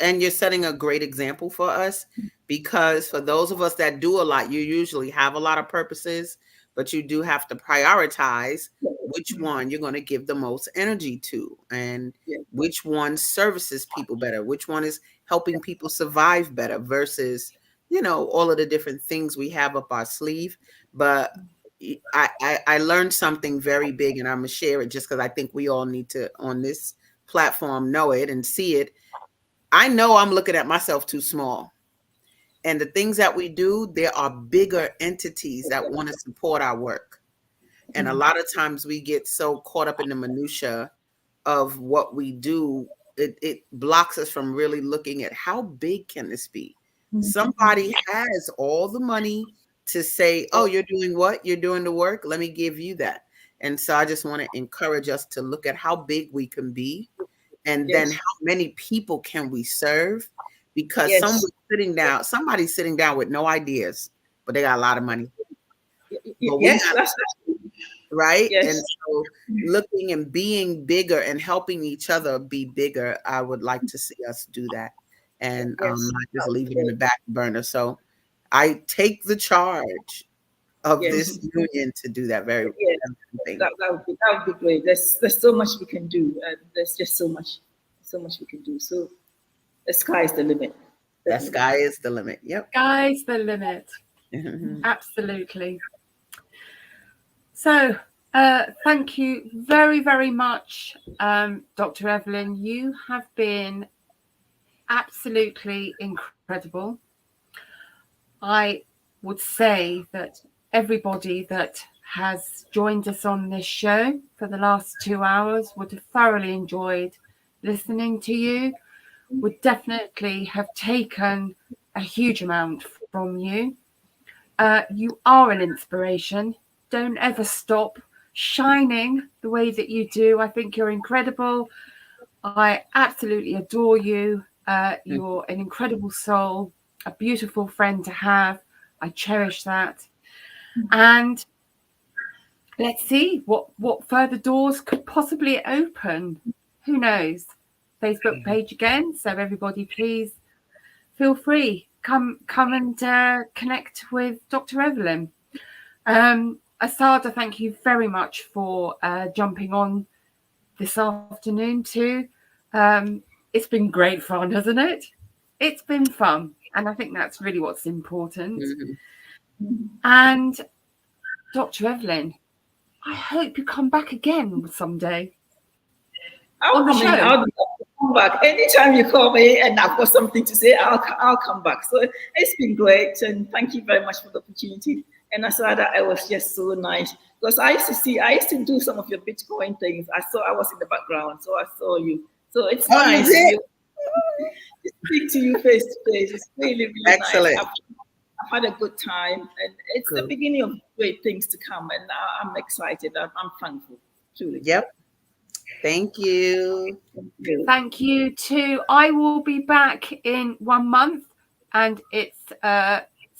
H: And you're setting a great example for us, because for those of us that do a lot, you usually have a lot of purposes, but you do have to prioritize which one you're going to give the most energy to, and which one services people better, which one is helping people survive better versus, all of the different things we have up our sleeve. But I learned something very big, and I'm going to share it just because I think we all need to, on this platform, know it and see it. I know I'm looking at myself too small. And the things that we do, there are bigger entities that want to support our work. And a lot of times we get so caught up in the minutia of what we do, it blocks us from really looking at how big can this be? Somebody has all the money to say, oh, you're doing what? You're doing the work. Let me give you that. And so I just want to encourage us to look at how big we can be, and then how many people can we serve? Because somebody's sitting down with no ideas, but they got a lot of money. Right? Yes. And so looking and being bigger and helping each other be bigger, I would like to see us do that, and not just leave it in the back burner. So I take the charge of this union to do that very thing.
D: That would be great. There's so much we can do. There's just so much we can do. So the sky is the limit.
H: The sky is the limit. Yep.
C: Sky's the limit. Absolutely. So thank you very, very much, Dr. Evelyn. You have been absolutely incredible. I would say that everybody that has joined us on this show for the last 2 hours would have thoroughly enjoyed listening to you, would definitely have taken a huge amount from you. You are an inspiration. Don't ever stop shining the way that you do. I think you're incredible. I absolutely adore you. You're an incredible soul, a beautiful friend to have. I cherish that. And let's see what further doors could possibly open. Who knows? Facebook page again. So everybody, please feel free. Come and connect with Dr. Evelyn. Asada, thank you very much for jumping on this afternoon too. It's been great fun, hasn't it? It's been fun. And I think that's really what's important. And Dr. Evelyn, I hope you come back again someday.
D: I'll come back. Anytime you call me and I've got something to say, I'll come back. So it's been great. And thank you very much for the opportunity. And Asada, it was just so nice. Because I used to do some of your Bitcoin things. I was in the background, so I saw you. So it's nice to speak to you face to face. It's really, really
H: excellent.
D: Nice. I've had a good time, and it's the beginning of great things to come. And I'm excited. I'm thankful, truly.
H: Yep. Thank you.
C: Thank you too. I will be back in 1 month, and it's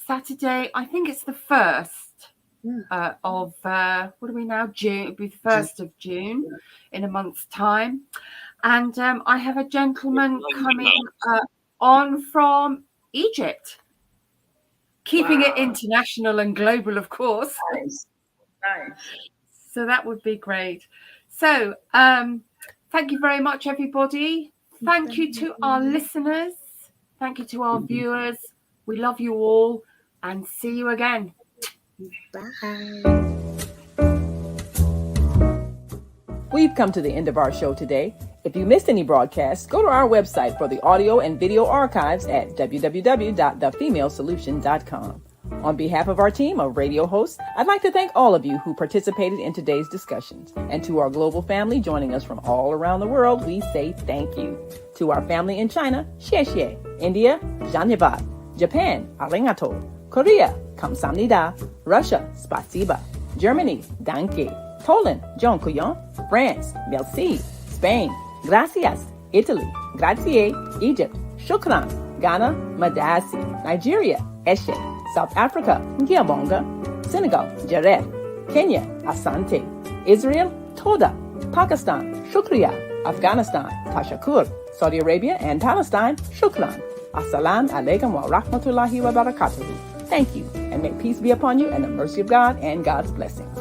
C: Saturday. I think it's the 1st of what are we now? June. It'll be the 1st of June in a month's time. And I have a gentleman coming on from Egypt, keeping it international and global, of course.
D: Nice.
C: So that would be great. So thank you very much, everybody. Thank you to our listeners. Thank you to our viewers. We love you all, and see you again.
H: Bye.
J: We've come to the end of our show today. If you missed any broadcasts, go to our website for the audio and video archives at www.thefemalesolution.com. On behalf of our team of radio hosts, I'd like to thank all of you who participated in today's discussions. And to our global family joining us from all around the world, we say thank you. To our family in China, xie xie. India, Dhanyavad. Japan, arigato. Korea, kamsamnida. Russia, spasiba. Germany, danke. Poland, dziękuję. France, merci. Spain, gracias. Italy, grazie. Egypt, shukran. Ghana, madasi. Nigeria, eshe. South Africa, Ngiyabonga. Senegal, Jared. Kenya, Asante. Israel, Toda. Pakistan, Shukriya. Afghanistan, Tashakur. Saudi Arabia and Palestine, Shukran. Assalamu alaikum wa rahmatullahi wa barakatuhu. Thank you, and may peace be upon you and the mercy of God and God's blessings.